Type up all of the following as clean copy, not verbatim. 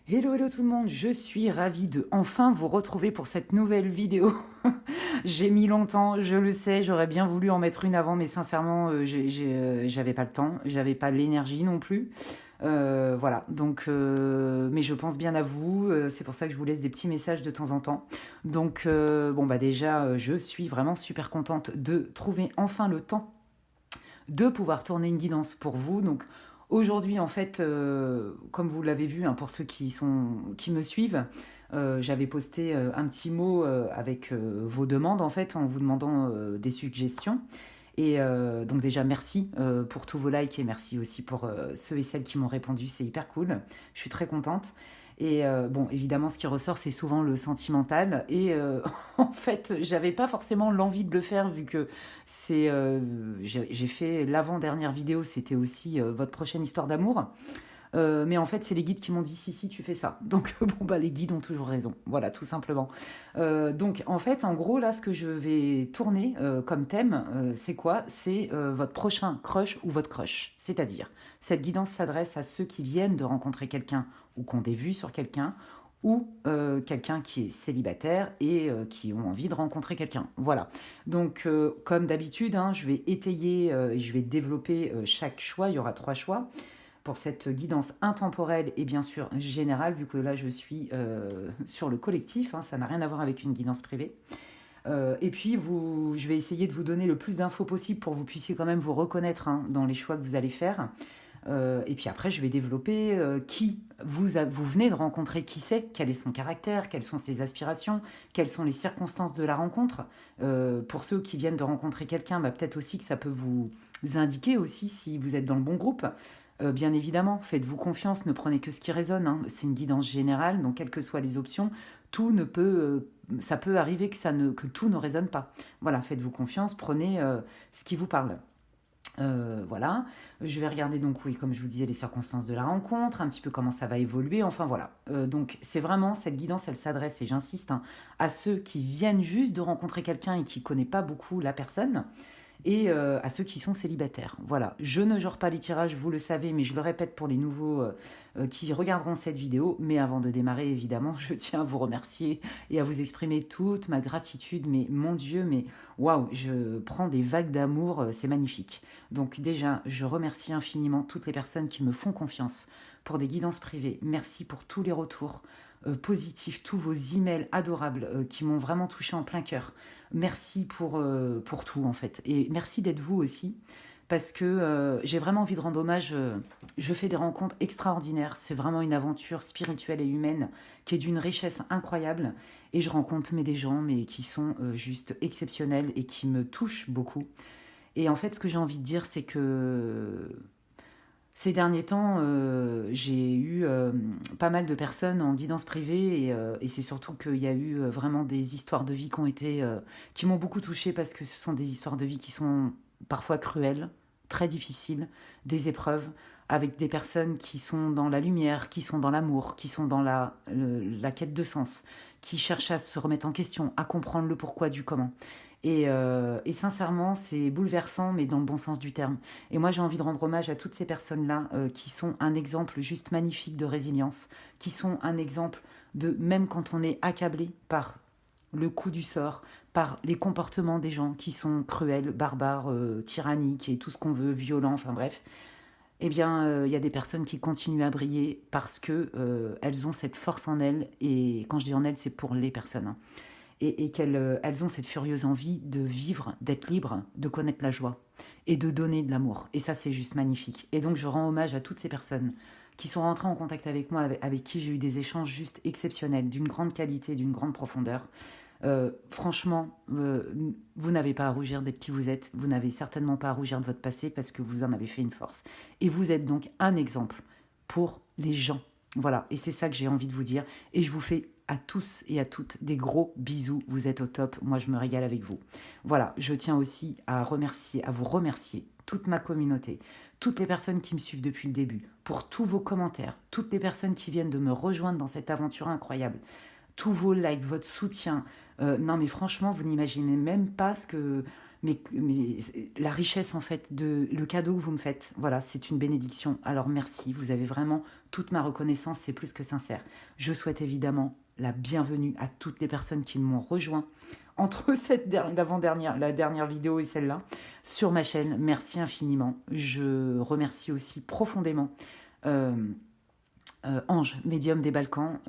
Hello, hello tout le monde, je suis ravie de enfin vous retrouver pour cette nouvelle vidéo. J'ai mis longtemps, je le sais, j'aurais bien voulu en mettre une avant, mais sincèrement, j'avais pas le temps, j'avais pas l'énergie non plus. Voilà, donc, mais je pense bien à vous, c'est pour ça que je vous laisse des petits messages de temps en temps. Donc, bon, bah déjà, je suis vraiment super contente de trouver enfin le temps de pouvoir tourner une guidance pour vous. Donc aujourd'hui, en fait, comme vous l'avez vu, hein, pour ceux qui me suivent, j'avais posté un petit mot avec vos demandes, en fait, en vous demandant des suggestions. Et donc déjà, merci pour tous vos likes et merci aussi pour ceux et celles qui m'ont répondu. C'est hyper cool. Je suis très contente. Et bon, évidemment, ce qui ressort, c'est souvent le sentimental. Et en fait, j'avais pas forcément l'envie de le faire vu que j'ai fait l'avant-dernière vidéo, c'était aussi votre prochaine histoire d'amour. Mais en fait, c'est les guides qui m'ont dit si, si, tu fais ça. Donc, bon, bah, les guides ont toujours raison. Voilà, tout simplement. Donc, en fait, en gros, là, ce que je vais tourner comme thème, c'est quoi? C'est votre prochain crush ou votre crush. C'est-à-dire, cette guidance s'adresse à ceux qui viennent de rencontrer quelqu'un ou qui ont des vues sur quelqu'un ou quelqu'un qui est célibataire et qui ont envie de rencontrer quelqu'un. Voilà. Donc, comme d'habitude, hein, je vais étayer et je vais développer chaque choix. Il y aura 3 choix pour cette guidance intemporelle et bien sûr générale, vu que là je suis sur le collectif, hein, ça n'a rien à voir avec une guidance privée. Et puis je vais essayer de vous donner le plus d'infos possible pour que vous puissiez quand même vous reconnaître hein, dans les choix que vous allez faire. Et puis après, je vais développer qui vous venez de rencontrer, qui c'est, quel est son caractère, quelles sont ses aspirations, quelles sont les circonstances de la rencontre. Pour ceux qui viennent de rencontrer quelqu'un, bah, peut-être aussi que ça peut vous indiquer aussi si vous êtes dans le bon groupe. Bien évidemment, faites-vous confiance, ne prenez que ce qui résonne. Hein. C'est une guidance générale, donc quelles que soient les options, tout ne peut, ça peut arriver que tout ne résonne pas. Voilà, faites-vous confiance, prenez ce qui vous parle. Voilà, je vais regarder donc oui, comme je vous disais, les circonstances de la rencontre, un petit peu comment ça va évoluer, enfin voilà. Donc c'est vraiment, cette guidance, elle s'adresse, et j'insiste, hein, à ceux qui viennent juste de rencontrer quelqu'un et qui ne connaissent pas beaucoup la personne, et à ceux qui sont célibataires. Voilà, je ne jure pas les tirages, vous le savez, mais je le répète pour les nouveaux qui regarderont cette vidéo. Mais avant de démarrer, évidemment, je tiens à vous remercier et à vous exprimer toute ma gratitude. Mais mon Dieu, mais waouh, je prends des vagues d'amour, c'est magnifique. Donc déjà, je remercie infiniment toutes les personnes qui me font confiance pour des guidances privées. Merci pour tous les retours positifs, tous vos emails adorables qui m'ont vraiment touché en plein cœur. Merci pour tout, en fait. Et merci d'être vous aussi, parce que j'ai vraiment envie de rendre hommage. Je fais des rencontres extraordinaires. C'est vraiment une aventure spirituelle et humaine qui est d'une richesse incroyable. Et je rencontre des gens mais qui sont juste exceptionnels et qui me touchent beaucoup. Et en fait, ce que j'ai envie de dire, c'est que ces derniers temps, j'ai eu pas mal de personnes en guidance privée et c'est surtout qu'il y a eu vraiment des histoires de vie qui ont été, qui m'ont beaucoup touchée parce que ce sont des histoires de vie qui sont parfois cruelles, très difficiles, des épreuves avec des personnes qui sont dans la lumière, qui sont dans l'amour, qui sont dans la quête de sens, qui cherchent à se remettre en question, à comprendre le pourquoi du comment. Et sincèrement, c'est bouleversant, mais dans le bon sens du terme. Et moi, j'ai envie de rendre hommage à toutes ces personnes-là qui sont un exemple juste magnifique de résilience, qui sont un exemple de même quand on est accablé par le coup du sort, par les comportements des gens qui sont cruels, barbares, tyranniques et tout ce qu'on veut, violents, enfin bref, eh bien, il y a des personnes qui continuent à briller parce que elles ont cette force en elles. Et quand je dis en elles, c'est pour les personnes. Hein, et qu'elles elles ont cette furieuse envie de vivre, d'être libres, de connaître la joie et de donner de l'amour. Et ça, c'est juste magnifique. Et donc, je rends hommage à toutes ces personnes qui sont rentrées en contact avec moi, avec qui j'ai eu des échanges juste exceptionnels, d'une grande qualité, d'une grande profondeur. Franchement, vous n'avez pas à rougir d'être qui vous êtes. Vous n'avez certainement pas à rougir de votre passé parce que vous en avez fait une force. Et vous êtes donc un exemple pour les gens. Voilà, et c'est ça que j'ai envie de vous dire. Et je vous fais à tous et à toutes des gros bisous. Vous êtes au top. Moi, je me régale avec vous. Voilà, je tiens aussi à vous remercier toute ma communauté, toutes les personnes qui me suivent depuis le début, pour tous vos commentaires, toutes les personnes qui viennent de me rejoindre dans cette aventure incroyable, tous vos likes, votre soutien. Non, mais franchement, vous n'imaginez même pas mais la richesse en fait, le cadeau que vous me faites, voilà, c'est une bénédiction. Alors merci, vous avez vraiment toute ma reconnaissance, c'est plus que sincère. Je souhaite évidemment la bienvenue à toutes les personnes qui m'ont rejoint entre la dernière vidéo et celle-là sur ma chaîne. Merci infiniment. Je remercie aussi profondément euh, Ange, médium des Balkans,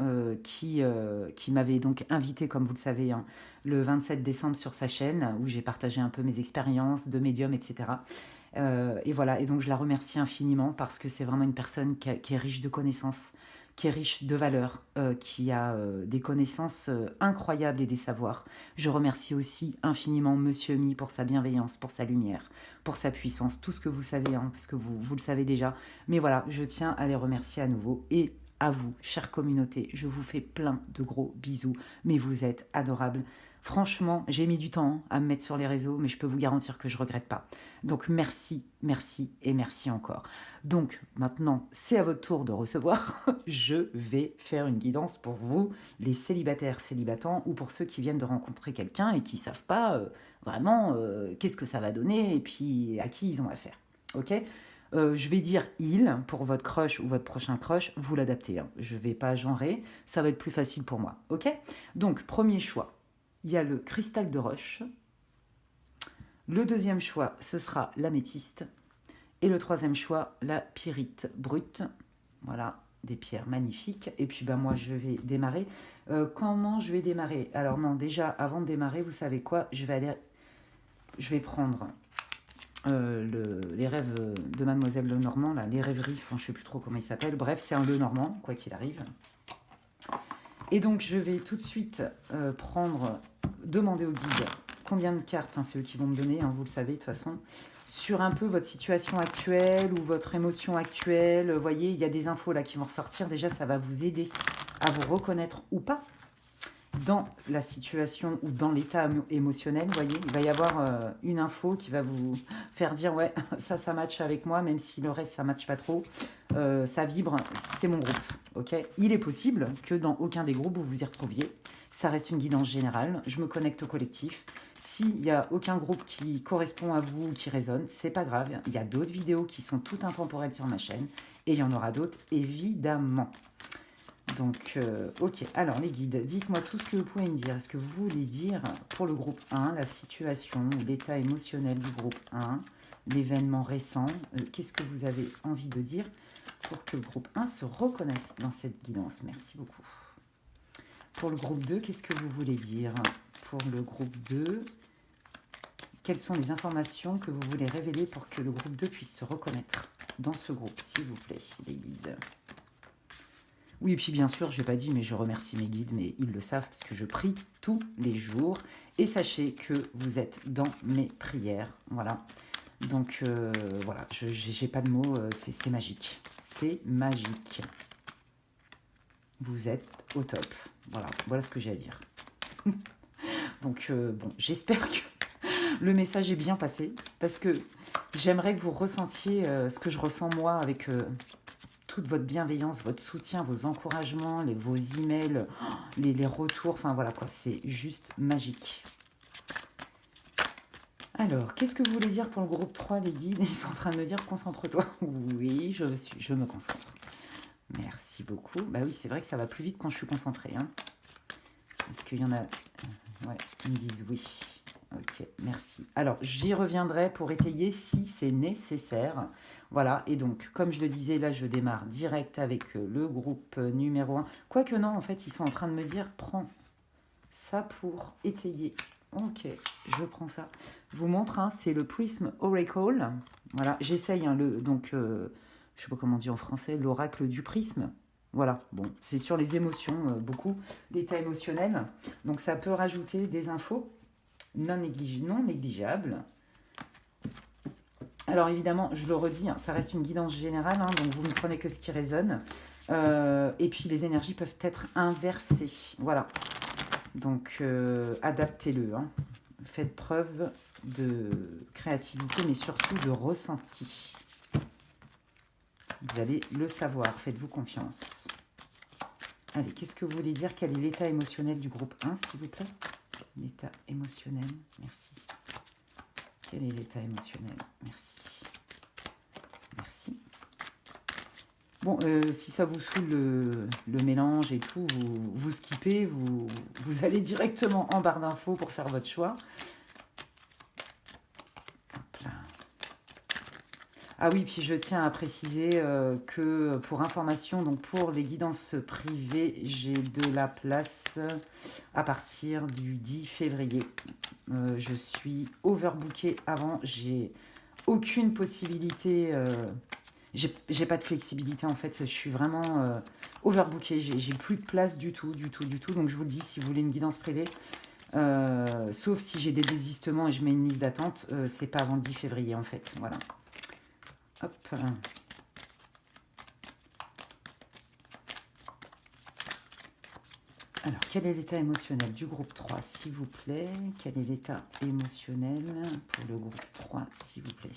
qui m'avait donc invité, comme vous le savez, hein, le 27 décembre sur sa chaîne, où j'ai partagé un peu mes expériences de médium, etc. Et voilà, et donc je la remercie infiniment parce que c'est vraiment une personne qui est riche de connaissances, qui est riche de valeurs, qui a des connaissances incroyables et des savoirs. Je remercie aussi infiniment Monsieur Mi pour sa bienveillance, pour sa lumière, pour sa puissance, tout ce que vous savez, hein, parce que vous le savez déjà. Mais voilà, je tiens à les remercier à nouveau. Et à vous, chère communauté, je vous fais plein de gros bisous, mais vous êtes adorables. Franchement, j'ai mis du temps à me mettre sur les réseaux, mais je peux vous garantir que je ne regrette pas. Donc merci, merci et merci encore. Donc maintenant, c'est à votre tour de recevoir. Je vais faire une guidance pour vous, les célibataires, célibatants, ou pour ceux qui viennent de rencontrer quelqu'un et qui ne savent pas vraiment qu'est-ce que ça va donner et puis à qui ils ont affaire. Ok. Je vais dire il pour votre crush ou votre prochain crush, vous l'adaptez. Hein. Je ne vais pas genrer, ça va être plus facile pour moi. Ok. Donc, premier choix. Il y a le cristal de roche. Le deuxième choix, ce sera l'améthyste. Et le troisième choix, la pyrite brute. Voilà, des pierres magnifiques. Et puis, ben, moi, je vais démarrer. Comment je vais démarrer? Alors non, déjà, avant de démarrer, vous savez quoi? Je vais prendre les rêves de Mademoiselle Lenormand, là, les rêveries, enfin, je ne sais plus trop comment il s'appelle. Bref, c'est un Lenormand, quoi qu'il arrive. Et donc, je vais tout de suite demander au guide combien de cartes, enfin, c'est eux qui vont me donner, hein, vous le savez de toute façon, sur un peu votre situation actuelle ou votre émotion actuelle. Vous voyez, il y a des infos là qui vont ressortir. Déjà, ça va vous aider à vous reconnaître ou pas dans la situation ou dans l'état émotionnel. Vous voyez, il va y avoir une info qui va vous faire dire ouais, ça match avec moi, même si le reste, ça match pas trop. Ça vibre, c'est mon groupe. Ok. Il est possible que dans aucun des groupes, vous vous y retrouviez. Ça reste une guidance générale. Je me connecte au collectif. S'il n'y a aucun groupe qui correspond à vous ou qui résonne, c'est pas grave. Il y a d'autres vidéos qui sont toutes intemporelles sur ma chaîne. Et il y en aura d'autres, évidemment. Donc, ok. Alors, les guides, dites-moi tout ce que vous pouvez me dire. Est-ce que vous voulez dire, pour le groupe 1, la situation ou l'état émotionnel du groupe 1, l'événement récent, qu'est-ce que vous avez envie de dire pour que le groupe 1 se reconnaisse dans cette guidance? Merci beaucoup. Pour le groupe 2, qu'est-ce que vous voulez dire? Pour le groupe 2, quelles sont les informations que vous voulez révéler pour que le groupe 2 puisse se reconnaître dans ce groupe, s'il vous plaît, les guides? Oui, et puis bien sûr, je n'ai pas dit, mais je remercie mes guides, mais ils le savent parce que je prie tous les jours. Et sachez que vous êtes dans mes prières. Voilà. Donc, voilà, je n'ai pas de mots, c'est magique. C'est magique. Vous êtes au top. Voilà ce que j'ai à dire. Donc, bon, j'espère que le message est bien passé parce que j'aimerais que vous ressentiez ce que je ressens moi avec toute votre bienveillance, votre soutien, vos encouragements, vos emails, les retours, enfin voilà quoi, c'est juste magique. Alors, qu'est-ce que vous voulez dire pour le groupe 3, les guides? Ils sont en train de me dire, concentre-toi. Oui, je me concentre. Merci beaucoup. Bah oui, c'est vrai que ça va plus vite quand je suis concentrée. Hein. Est-ce qu'il y en a... Ouais, ils me disent oui. Ok, merci. Alors, j'y reviendrai pour étayer si c'est nécessaire. Voilà, et donc, comme je le disais, là, je démarre direct avec le groupe numéro 1. Quoique non, en fait, ils sont en train de me dire, prends ça pour étayer. Ok, je prends ça. Je vous montre, hein, c'est le Prism Oracle. Voilà, j'essaye, hein, donc, je ne sais pas comment on dit en français, l'oracle du prisme. Voilà, bon, c'est sur les émotions, beaucoup, l'état émotionnel. Donc, ça peut rajouter des infos non négligeables. Alors, évidemment, je le redis, hein, ça reste une guidance générale, hein, donc vous ne prenez que ce qui résonne. Et puis, les énergies peuvent être inversées. Voilà. Donc, adaptez-le. Hein. Faites preuve de créativité, mais surtout de ressenti. Vous allez le savoir. Faites-vous confiance. Allez, qu'est-ce que vous voulez dire? Quel est l'état émotionnel du groupe 1, s'il vous plaît? L'état émotionnel, merci. quel est l'état émotionnel? Merci. Merci. Bon, si ça vous saoule le mélange et tout, vous skippez, vous allez directement en barre d'infos pour faire votre choix. Hop là. Ah oui, puis je tiens à préciser que pour information, donc pour les guidances privées, j'ai de la place à partir du 10 février. Je suis overbookée avant, j'ai aucune possibilité, j'ai pas de flexibilité en fait, je suis vraiment overbookée, j'ai plus de place du tout, donc je vous le dis, si vous voulez une guidance privée, sauf si j'ai des désistements et je mets une liste d'attente, c'est pas avant le 10 février en fait, voilà. Hop. Alors, quel est l'état émotionnel du groupe 3, s'il vous plaît? Quel est l'état émotionnel pour le groupe 3, s'il vous plaît?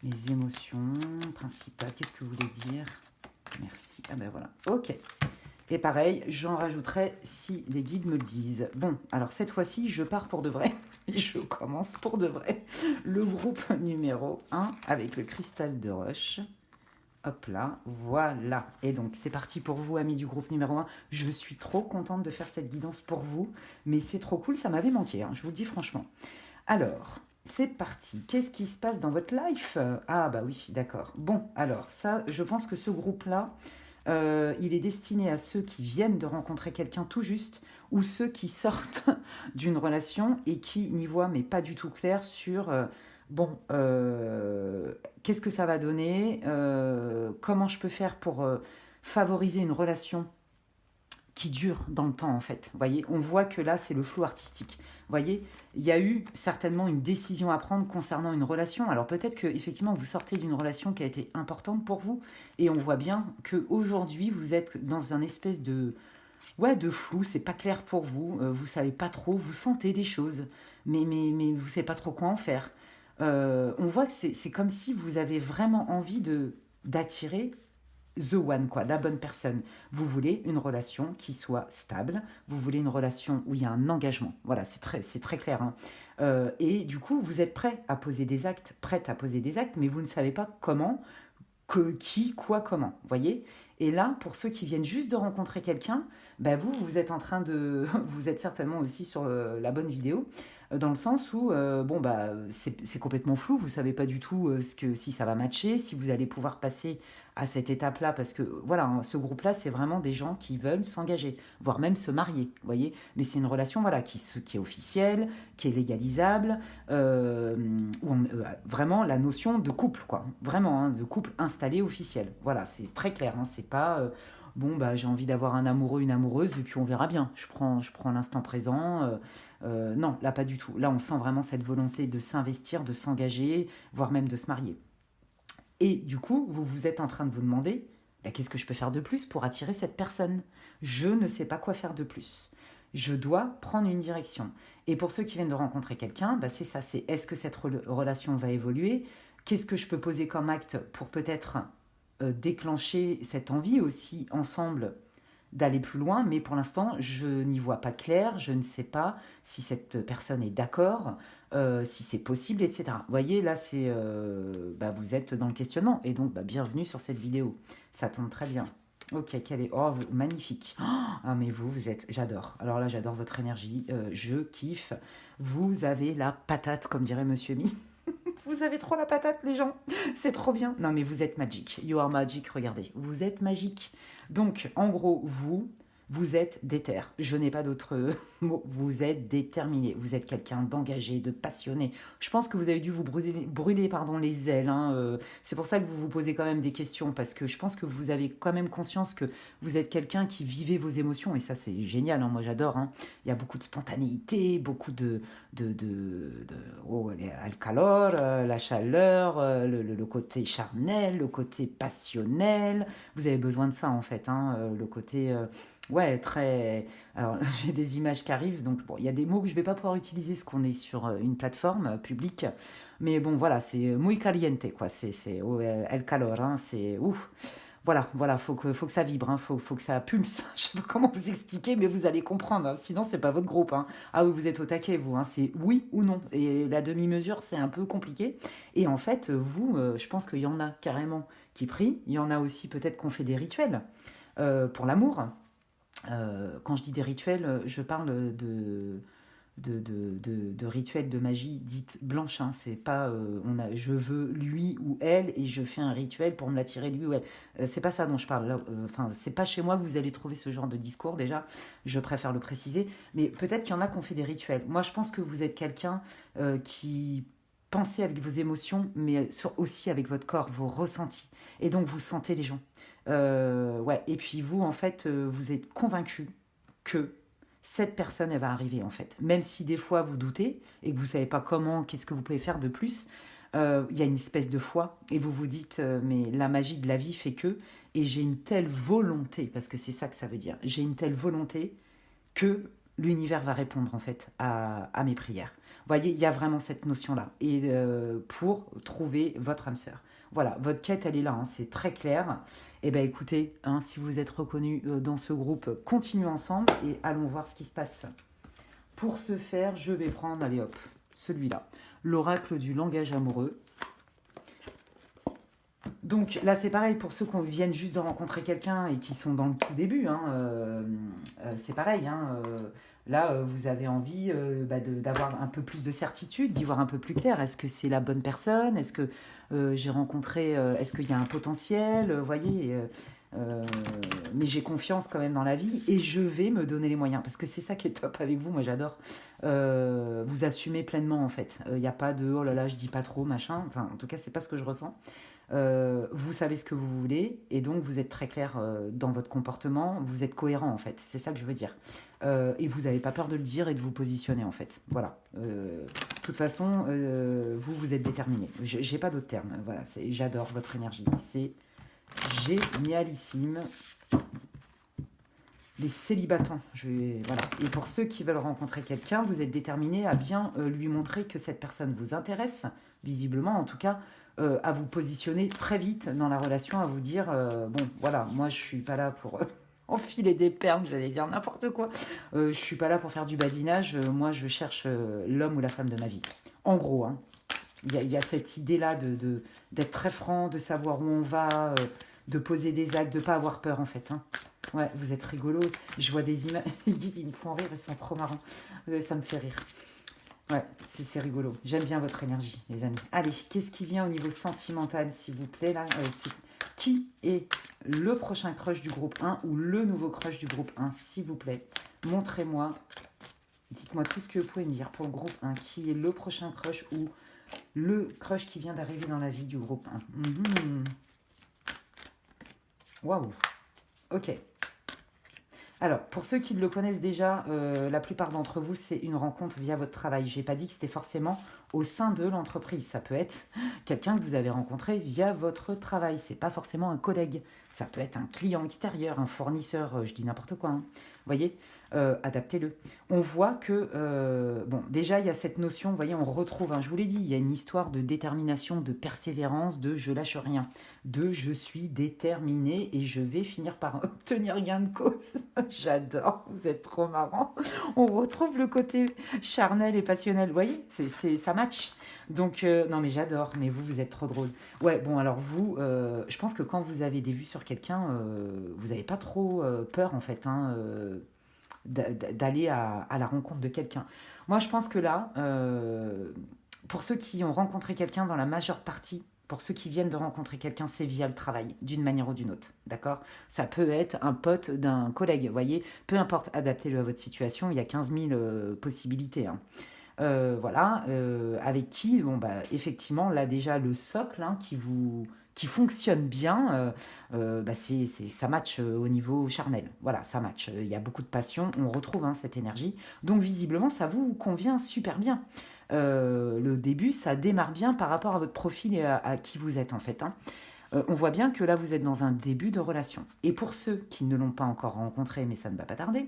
Les émotions principales, qu'est-ce que vous voulez dire? Merci. Ah ben voilà, ok. Et pareil, j'en rajouterai si les guides me le disent. Bon, alors cette fois-ci, je pars pour de vrai. Je commence pour de vrai. Le groupe numéro 1 avec le cristal de roche. Hop là, voilà. Et donc, c'est parti pour vous, amis du groupe numéro 1. Je suis trop contente de faire cette guidance pour vous. Mais c'est trop cool, ça m'avait manqué, hein, je vous le dis franchement. Alors, c'est parti. Qu'est-ce qui se passe dans votre life? Ah bah oui, d'accord. Bon, alors, ça, je pense que ce groupe-là, il est destiné à ceux qui viennent de rencontrer quelqu'un tout juste ou ceux qui sortent d'une relation et qui n'y voient mais pas du tout clair sur qu'est-ce que ça va donner, comment je peux faire pour favoriser une relation qui dure dans le temps en fait. Vous voyez, on voit que là c'est le flou artistique. Vous voyez, il y a eu certainement une décision à prendre concernant une relation. Alors peut-être que effectivement vous sortez d'une relation qui a été importante pour vous et on voit bien que aujourd'hui vous êtes dans un espèce de flou, c'est pas clair pour vous, vous savez pas trop, vous sentez des choses, mais vous savez pas trop quoi en faire. On voit que c'est comme si vous avez vraiment envie d'attirer the one, quoi, la bonne personne. Vous voulez une relation qui soit stable, vous voulez une relation où il y a un engagement. Voilà, c'est très clair, hein. Et du coup, vous êtes prête à poser des actes, mais vous ne savez pas comment, qui, quoi, comment. Voyez? Et là, pour ceux qui viennent juste de rencontrer quelqu'un, bah vous êtes en train de... Vous êtes certainement aussi sur la bonne vidéo, dans le sens où, c'est complètement flou, vous ne savez pas du tout si ça va matcher, si vous allez pouvoir passer à cette étape-là, parce que, voilà, hein, ce groupe-là, c'est vraiment des gens qui veulent s'engager, voire même se marier, vous voyez. Mais c'est une relation, voilà, qui est officielle, qui est légalisable, vraiment la notion de couple, quoi. Vraiment, hein, de couple installé officiel. Voilà, c'est très clair, hein, c'est pas... j'ai envie d'avoir un amoureux, une amoureuse, et puis on verra bien. Je prends l'instant présent. Non, là, pas du tout. Là, on sent vraiment cette volonté de s'investir, de s'engager, voire même de se marier. Et du coup, vous êtes en train de vous demander, qu'est-ce que je peux faire de plus pour attirer cette personne? Je ne sais pas quoi faire de plus. Je dois prendre une direction. Et pour ceux qui viennent de rencontrer quelqu'un, c'est ça, c'est est-ce que cette relation va évoluer? Qu'est-ce que je peux poser comme acte pour peut-être déclencher cette envie aussi ensemble d'aller plus loin, mais pour l'instant, je n'y vois pas clair, je ne sais pas si cette personne est d'accord, si c'est possible, etc. Vous voyez, là, vous êtes dans le questionnement, et donc, bienvenue sur cette vidéo. Ça tombe très bien. Ok, Oh, magnifique. Ah, mais vous êtes... J'adore. Alors là, j'adore votre énergie, je kiffe. Vous avez la patate, comme dirait Monsieur Mi. Vous avez trop la patate, les gens. C'est trop bien. Non, mais vous êtes magique. You are magic, regardez. Vous êtes magique. Donc, en gros, vous êtes déter. Je n'ai pas d'autre mot. Vous êtes déterminé. Vous êtes quelqu'un d'engagé, de passionné. Je pense que vous avez dû vous brûler les ailes, hein. C'est pour ça que vous vous posez quand même des questions, parce que je pense que vous avez quand même conscience que vous êtes quelqu'un qui vivait vos émotions, et ça, c'est génial, hein. Moi, j'adore, hein. Il y a beaucoup de spontanéité, beaucoup le calor, la chaleur, le côté charnel, le côté passionnel. Vous avez besoin de ça, en fait, hein. Le côté... très... Alors, j'ai des images qui arrivent, donc bon, il y a des mots que je ne vais pas pouvoir utiliser parce qu'on est sur une plateforme publique. Mais bon, voilà, c'est muy caliente, quoi. C'est el calor, hein, c'est ouf. voilà, faut que ça vibre, hein, faut que ça pulse. Je sais pas comment vous expliquer, mais vous allez comprendre, hein, sinon c'est pas votre groupe, hein. Ah oui, vous êtes au taquet, vous, hein, c'est oui ou non. Et la demi-mesure, c'est un peu compliqué. Et en fait, vous, je pense qu'il y en a carrément qui prient, il y en a aussi peut-être qu'on fait des rituels pour l'amour. Quand je dis des rituels, je parle de rituels de magie dite blanche. Hein. C'est pas je veux lui ou elle et je fais un rituel pour me l'attirer lui ou elle. C'est pas ça dont je parle. Enfin, c'est pas chez moi que vous allez trouver ce genre de discours déjà. Je préfère le préciser. Mais peut-être qu'il y en a qui ont fait des rituels. Moi, je pense que vous êtes quelqu'un qui pensez avec vos émotions, mais aussi avec votre corps, vos ressentis. Et donc, vous sentez les gens. Ouais. Et puis vous, en fait, vous êtes convaincu que cette personne, elle va arriver, en fait. Même si des fois, vous doutez et que vous ne savez pas comment, qu'est-ce que vous pouvez faire de plus, il y a une espèce de foi et vous vous dites, mais la magie de la vie fait que, et j'ai une telle volonté, parce que c'est ça que ça veut dire, j'ai une telle volonté que l'univers va répondre en fait à mes prières. Vous voyez, il y a vraiment cette notion-là. Et pour trouver votre âme sœur. Voilà, votre quête, elle est là, hein, c'est très clair. Eh bien écoutez, hein, si vous êtes reconnu dans ce groupe, continuez ensemble et allons voir ce qui se passe. Pour ce faire, je vais prendre, allez hop, celui-là. L'oracle du langage amoureux. Donc là, c'est pareil pour ceux qui viennent juste de rencontrer quelqu'un et qui sont dans le tout début. Hein, c'est pareil. Hein, là, vous avez envie d'avoir un peu plus de certitude, d'y voir un peu plus clair. Est-ce que c'est la bonne personne? Est-ce que j'ai rencontré? Est-ce qu'il y a un potentiel? Vous voyez, mais j'ai confiance quand même dans la vie et je vais me donner les moyens. Parce que c'est ça qui est top avec vous. Moi, j'adore. Vous assumez pleinement, en fait. Il n'y a pas de « oh là là, je dis pas trop, machin ». Enfin, en tout cas, c'est pas ce que je ressens. Vous savez ce que vous voulez et donc vous êtes très clair dans votre comportement, vous êtes cohérent en fait, c'est ça que je veux dire. Et vous n'avez pas peur de le dire et de vous positionner en fait. Voilà. De toute façon, vous êtes déterminé. J'ai pas d'autres termes. Voilà, j'adore votre énergie. C'est génialissime. Les célibatants, voilà. Et pour ceux qui veulent rencontrer quelqu'un, vous êtes déterminé à bien lui montrer que cette personne vous intéresse, visiblement en tout cas, à vous positionner très vite dans la relation, à vous dire, bon voilà, moi je suis pas là pour enfiler des perles, j'allais dire n'importe quoi, je suis pas là pour faire du badinage, moi je cherche l'homme ou la femme de ma vie. En gros, hein, y a cette idée-là d'être très franc, de savoir où on va, de poser des actes, de pas avoir peur en fait, hein. Ouais, vous êtes rigolo. Je vois des images. Ils me font rire, ils sont trop marrants. Ça me fait rire. Ouais, c'est rigolo. J'aime bien votre énergie, les amis. Allez, qu'est-ce qui vient au niveau sentimental, s'il vous plaît, là Qui est le prochain crush du groupe 1 ou le nouveau crush du groupe 1, s'il vous plaît? Montrez-moi. Dites-moi tout ce que vous pouvez me dire pour le groupe 1. Qui est le prochain crush ou le crush qui vient d'arriver dans la vie du groupe 1? Waouh. Ok. Alors, pour ceux qui le connaissent déjà, la plupart d'entre vous, c'est une rencontre via votre travail. Je n'ai pas dit que c'était forcément au sein de l'entreprise. Ça peut être quelqu'un que vous avez rencontré via votre travail. Ce n'est pas forcément un collègue. Ça peut être un client extérieur, un fournisseur, je dis n'importe quoi. Hein. Vous voyez, adaptez-le. On voit que, bon, déjà, il y a cette notion, vous voyez, on retrouve, hein, je vous l'ai dit, il y a une histoire de détermination, de persévérance, de je lâche rien, de je suis déterminé et je vais finir par obtenir gain de cause. J'adore, vous êtes trop marrant. On retrouve le côté charnel et passionnel, vous voyez, ça match. Donc, non mais j'adore, mais vous êtes trop drôle. Ouais, bon alors vous, je pense que quand vous avez des vues sur quelqu'un, vous n'avez pas trop peur en fait, hein, d'aller à la rencontre de quelqu'un. Moi je pense que là, pour ceux qui ont rencontré quelqu'un dans la majeure partie, pour ceux qui viennent de rencontrer quelqu'un, c'est via le travail, d'une manière ou d'une autre, d'accord? Ça peut être un pote d'un collègue, vous voyez? Peu importe, adaptez-le à votre situation, il y a 15 000 possibilités, hein. Voilà, avec qui, bon, bah, effectivement, là déjà, le socle hein, qui fonctionne bien, bah, ça match au niveau charnel. Voilà, ça match. Il y a beaucoup de passion, on retrouve hein, cette énergie. Donc, visiblement, ça vous convient super bien. Le début, ça démarre bien par rapport à votre profil et à qui vous êtes, en fait. Hein. On voit bien que là, vous êtes dans un début de relation. Et pour ceux qui ne l'ont pas encore rencontré, mais ça ne va pas tarder,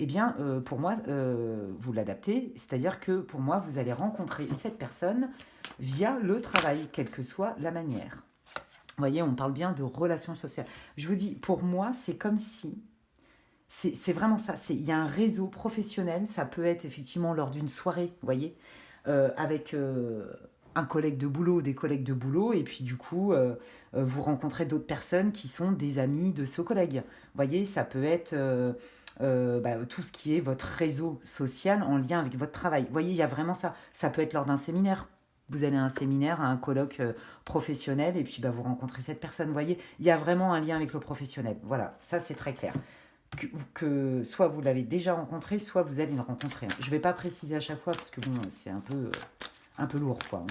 eh bien, pour moi, vous l'adaptez. C'est-à-dire que pour moi, vous allez rencontrer cette personne via le travail, quelle que soit la manière. voyez, on parle bien de relations sociales. Je vous dis, pour moi, c'est comme si c'est vraiment ça. Il y a un réseau professionnel. Ça peut être effectivement lors d'une soirée, vous voyez, avec un collègue de boulot ou des collègues de boulot. Et puis du coup, vous rencontrez d'autres personnes qui sont des amis de ce collègue. Vous voyez, ça peut être tout ce qui est votre réseau social en lien avec votre travail. Vous voyez, il y a vraiment ça. Ça peut être lors d'un séminaire. Vous allez à un séminaire, à un colloque professionnel, et puis vous rencontrez cette personne. Vous voyez, il y a vraiment un lien avec le professionnel. Voilà, ça c'est très clair que soit vous l'avez déjà rencontré, soit vous allez le rencontrer. Je ne vais pas préciser à chaque fois parce que bon, c'est un peu lourd quoi,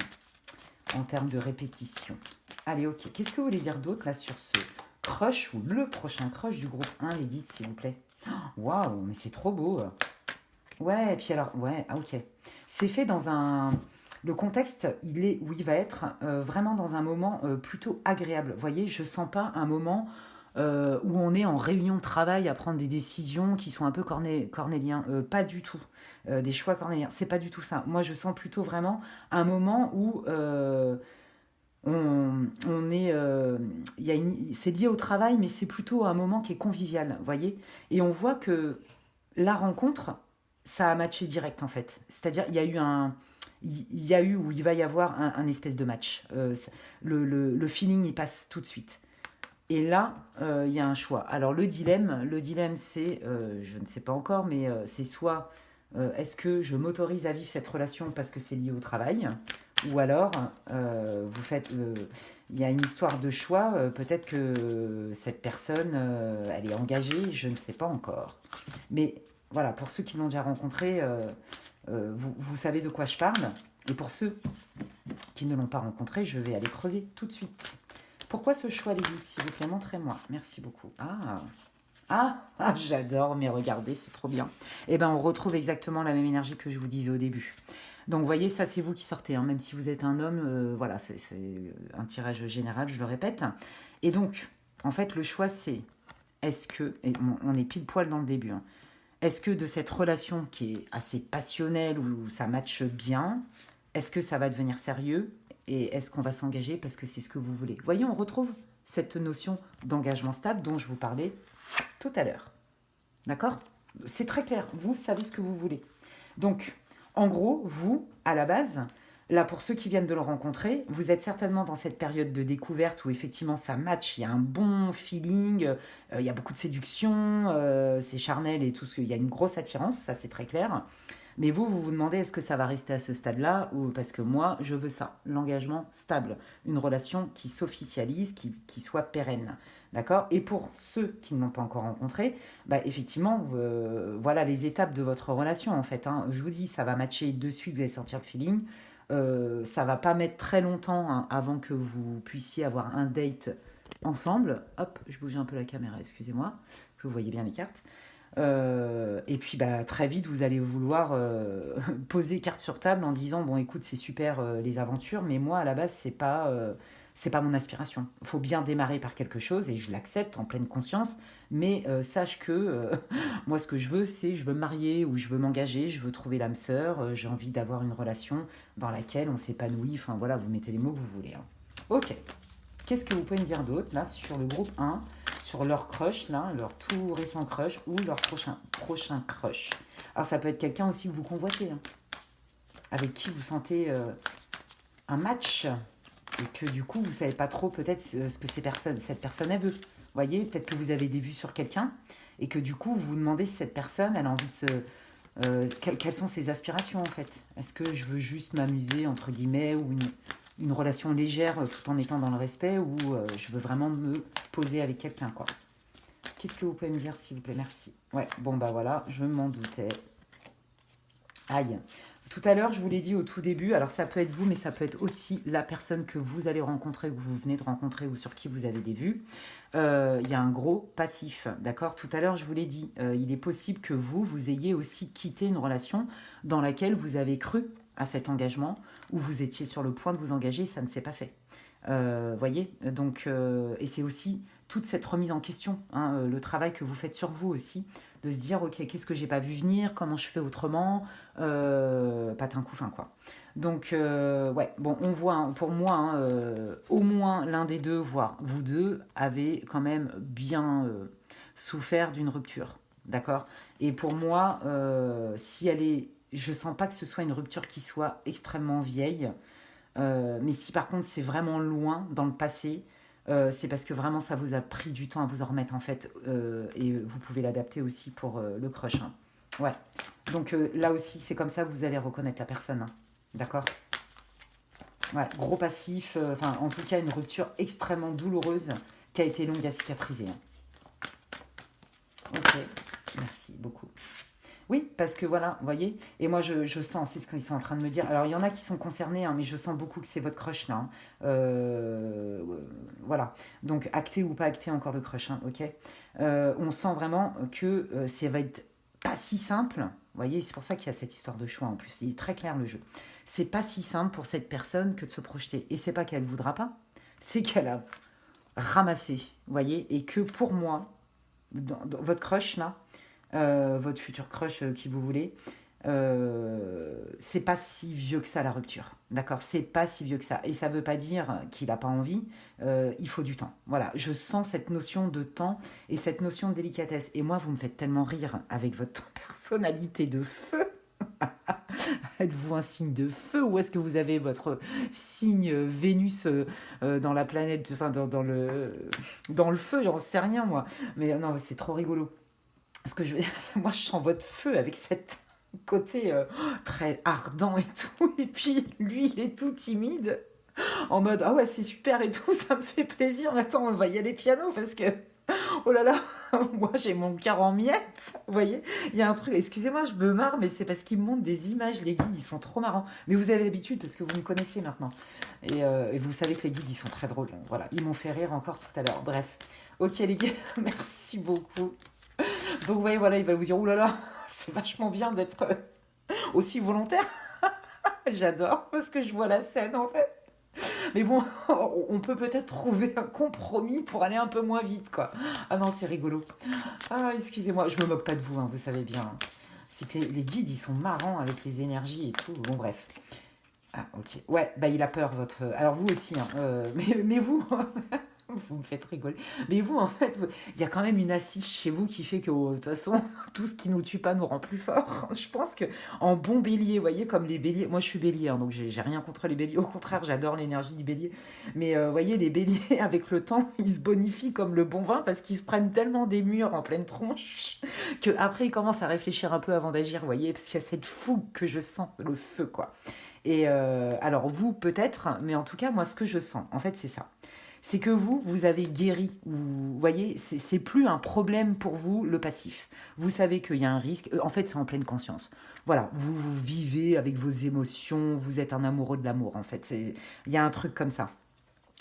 en termes de répétition. Allez, ok. Qu'est-ce que vous voulez dire d'autre là sur ce crush ou le prochain crush du groupe 1, les guides, s'il vous plaît? Waouh, mais c'est trop beau. Ouais, et puis alors, ouais, ah, ok. C'est fait dans un... Le contexte, il est où il va être vraiment dans un moment plutôt agréable. Vous voyez, je sens pas un moment où on est en réunion de travail à prendre des décisions qui sont un peu cornéliens. Pas du tout. Des choix cornéliens. C'est pas du tout ça. Moi, je sens plutôt vraiment un moment où on est. C'est lié au travail, mais c'est plutôt un moment qui est convivial, vous voyez. Et on voit que la rencontre, ça a matché direct, en fait. C'est-à-dire, il y a eu ou il va y avoir un espèce de match. Le feeling, il passe tout de suite. Et là, il y a un choix. Alors le dilemme c'est, je ne sais pas encore, mais c'est soit est-ce que je m'autorise à vivre cette relation parce que c'est lié au travail, ou alors il y a une histoire de choix, peut-être que cette personne, elle est engagée, je ne sais pas encore. Mais voilà, pour ceux qui l'ont déjà rencontré, vous savez de quoi je parle. Et pour ceux qui ne l'ont pas rencontré, je vais aller creuser tout de suite. Pourquoi ce choix, les guides, s'il vous plaît? Montrez-moi. Merci beaucoup. J'adore, mais regardez, c'est trop bien. Eh bien, on retrouve exactement la même énergie que je vous disais au début. Donc, vous voyez, ça, c'est vous qui sortez. Hein. Même si vous êtes un homme, voilà, c'est un tirage général, je le répète. Et donc, en fait, le choix, c'est est-ce que, et on est pile poil dans le début, hein, est-ce que de cette relation qui est assez passionnelle, où ça matche bien, est-ce que ça va devenir sérieux? Et est-ce qu'on va s'engager parce que c'est ce que vous voulez? Vous voyez, on retrouve cette notion d'engagement stable dont je vous parlais tout à l'heure. D'accord? C'est très clair. Vous savez ce que vous voulez. Donc, en gros, vous, à la base, là, pour ceux qui viennent de le rencontrer, vous êtes certainement dans cette période de découverte où effectivement ça match, il y a un bon feeling, il y a beaucoup de séduction, c'est charnel et tout ce qu'il y a une grosse attirance, ça c'est très clair. Mais vous vous demandez est-ce que ça va rester à ce stade-là ou parce que moi, je veux ça, l'engagement stable, une relation qui s'officialise, qui soit pérenne. D'accord? Et pour ceux qui ne l'ont pas encore rencontré, effectivement, voilà les étapes de votre relation en fait. Hein. Je vous dis, ça va matcher de suite, vous allez sentir le feeling. Ça va pas mettre très longtemps hein, avant que vous puissiez avoir un date ensemble. Hop, je bouge un peu la caméra, excusez-moi, que vous voyez bien les cartes. Et puis très vite vous allez vouloir poser carte sur table en disant bon écoute c'est super les aventures mais moi à la base c'est pas mon aspiration. Il faut bien démarrer par quelque chose et je l'accepte en pleine conscience mais sache que moi ce que je veux c'est je veux me marier ou je veux m'engager, je veux trouver l'âme sœur, j'ai envie d'avoir une relation dans laquelle on s'épanouit, enfin voilà vous mettez les mots que vous voulez. Hein. Ok. Qu'est-ce que vous pouvez me dire d'autre là sur le groupe 1, sur leur crush, là, leur tout récent crush ou leur prochain crush? Alors ça peut être quelqu'un aussi que vous convoitez, hein, avec qui vous sentez un match et que du coup vous savez pas trop peut-être ce que cette personne elle veut. Vous voyez, peut-être que vous avez des vues sur quelqu'un et que du coup vous vous demandez si cette personne elle a envie de quelles sont ses aspirations en fait? Est-ce que je veux juste m'amuser entre guillemets ou une relation légère tout en étant dans le respect ou je veux vraiment me poser avec quelqu'un quoi. Qu'est-ce que vous pouvez me dire s'il vous plaît? Merci. Ouais, bon voilà, je m'en doutais. Aïe. Tout à l'heure, je vous l'ai dit au tout début, alors ça peut être vous, mais ça peut être aussi la personne que vous allez rencontrer, que vous venez de rencontrer ou sur qui vous avez des vues. Il y a un gros passif, d'accord? Tout à l'heure, je vous l'ai dit, il est possible que vous ayez aussi quitté une relation dans laquelle vous avez cru à cet engagement, où vous étiez sur le point de vous engager et ça ne s'est pas fait. Voyez? Donc, et c'est aussi toute cette remise en question, hein, le travail que vous faites sur vous aussi, de se dire, ok, qu'est-ce que j'ai pas vu venir, comment je fais autrement, patin couffin, quoi. Donc, ouais, bon, on voit, hein, pour moi, hein, au moins l'un des deux, voire vous deux, avez quand même bien souffert d'une rupture, d'accord? Et pour moi, si elle est... Je sens pas que ce soit une rupture qui soit extrêmement vieille, mais si par contre c'est vraiment loin dans le passé, c'est parce que vraiment ça vous a pris du temps à vous en remettre en fait, et vous pouvez l'adapter aussi pour le crush, hein. Ouais. Donc là aussi c'est comme ça que vous allez reconnaître la personne, hein. D'accord? Ouais, gros passif, enfin en tout cas une rupture extrêmement douloureuse qui a été longue à cicatriser, hein. Ok, merci beaucoup. Oui, parce que voilà, vous voyez, et moi je sens, c'est ce qu'ils sont en train de me dire. Alors il y en a qui sont concernés, hein, mais je sens beaucoup que c'est votre crush là, hein. Voilà, donc acté ou pas acté encore le crush, hein, ok. On sent vraiment que ça va être pas si simple. Vous voyez, c'est pour ça qu'il y a cette histoire de choix en plus. Il est très clair le jeu. C'est pas si simple pour cette personne que de se projeter. Et c'est pas qu'elle voudra pas, c'est qu'elle a ramassé, vous voyez, et que pour moi, dans votre crush là, votre futur crush qui vous voulez, c'est pas si vieux que ça la rupture. D'accord? C'est pas si vieux que ça. Et ça veut pas dire qu'il a pas envie, il faut du temps. Voilà, je sens cette notion de temps et cette notion de délicatesse. Et moi, vous me faites tellement rire avec votre personnalité de feu. Êtes-vous un signe de feu ou est-ce que vous avez votre signe Vénus dans la planète, enfin dans le feu, j'en sais rien moi. Mais non, c'est trop rigolo. Ce que je veux dire, moi je sens votre feu avec cette côté très ardent et tout. Et puis lui, il est tout timide, en mode ah ouais, c'est super et tout, ça me fait plaisir. Mais attends, on va y aller piano parce que oh là là, moi j'ai mon cœur en miettes. Vous voyez, il y a un truc, excusez-moi, je me marre, mais c'est parce qu'ils me montrent des images, les guides, ils sont trop marrants. Mais vous avez l'habitude parce que vous me connaissez maintenant. Et vous savez que les guides, ils sont très drôles. Voilà, ils m'ont fait rire encore tout à l'heure. Bref, ok les gars, merci beaucoup. Donc, vous voyez, voilà, il va vous dire, oh là là, c'est vachement bien d'être aussi volontaire. J'adore, parce que je vois la scène, en fait. Mais bon, on peut peut-être trouver un compromis pour aller un peu moins vite, quoi. Ah non, c'est rigolo. Ah, excusez-moi, je me moque pas de vous, hein, vous savez bien. C'est que les guides, ils sont marrants avec les énergies et tout. Bon, bref. Ah, ok. Ouais, bah il a peur, votre... Alors, vous aussi, hein, mais vous... Vous me faites rigoler. Mais vous, en fait, il y a quand même une assise chez vous qui fait que, de toute façon, tout ce qui nous tue pas nous rend plus forts. Je pense que en bon bélier, vous voyez, comme les béliers, moi je suis bélier, hein, donc j'ai rien contre les béliers. Au contraire, j'adore l'énergie du bélier. Mais vous voyez, les béliers, avec le temps, ils se bonifient comme le bon vin parce qu'ils se prennent tellement des murs en pleine tronche que après ils commencent à réfléchir un peu avant d'agir, vous voyez, parce qu'il y a cette fougue que je sens, le feu, quoi. Et alors vous, peut-être, mais en tout cas, moi, ce que je sens, en fait, c'est ça, c'est que vous avez guéri. Vous voyez, c'est plus un problème pour vous, le passif. Vous savez qu'il y a un risque. En fait, c'est en pleine conscience. Voilà, vous vivez avec vos émotions, vous êtes un amoureux de l'amour, en fait. Il y a un truc comme ça.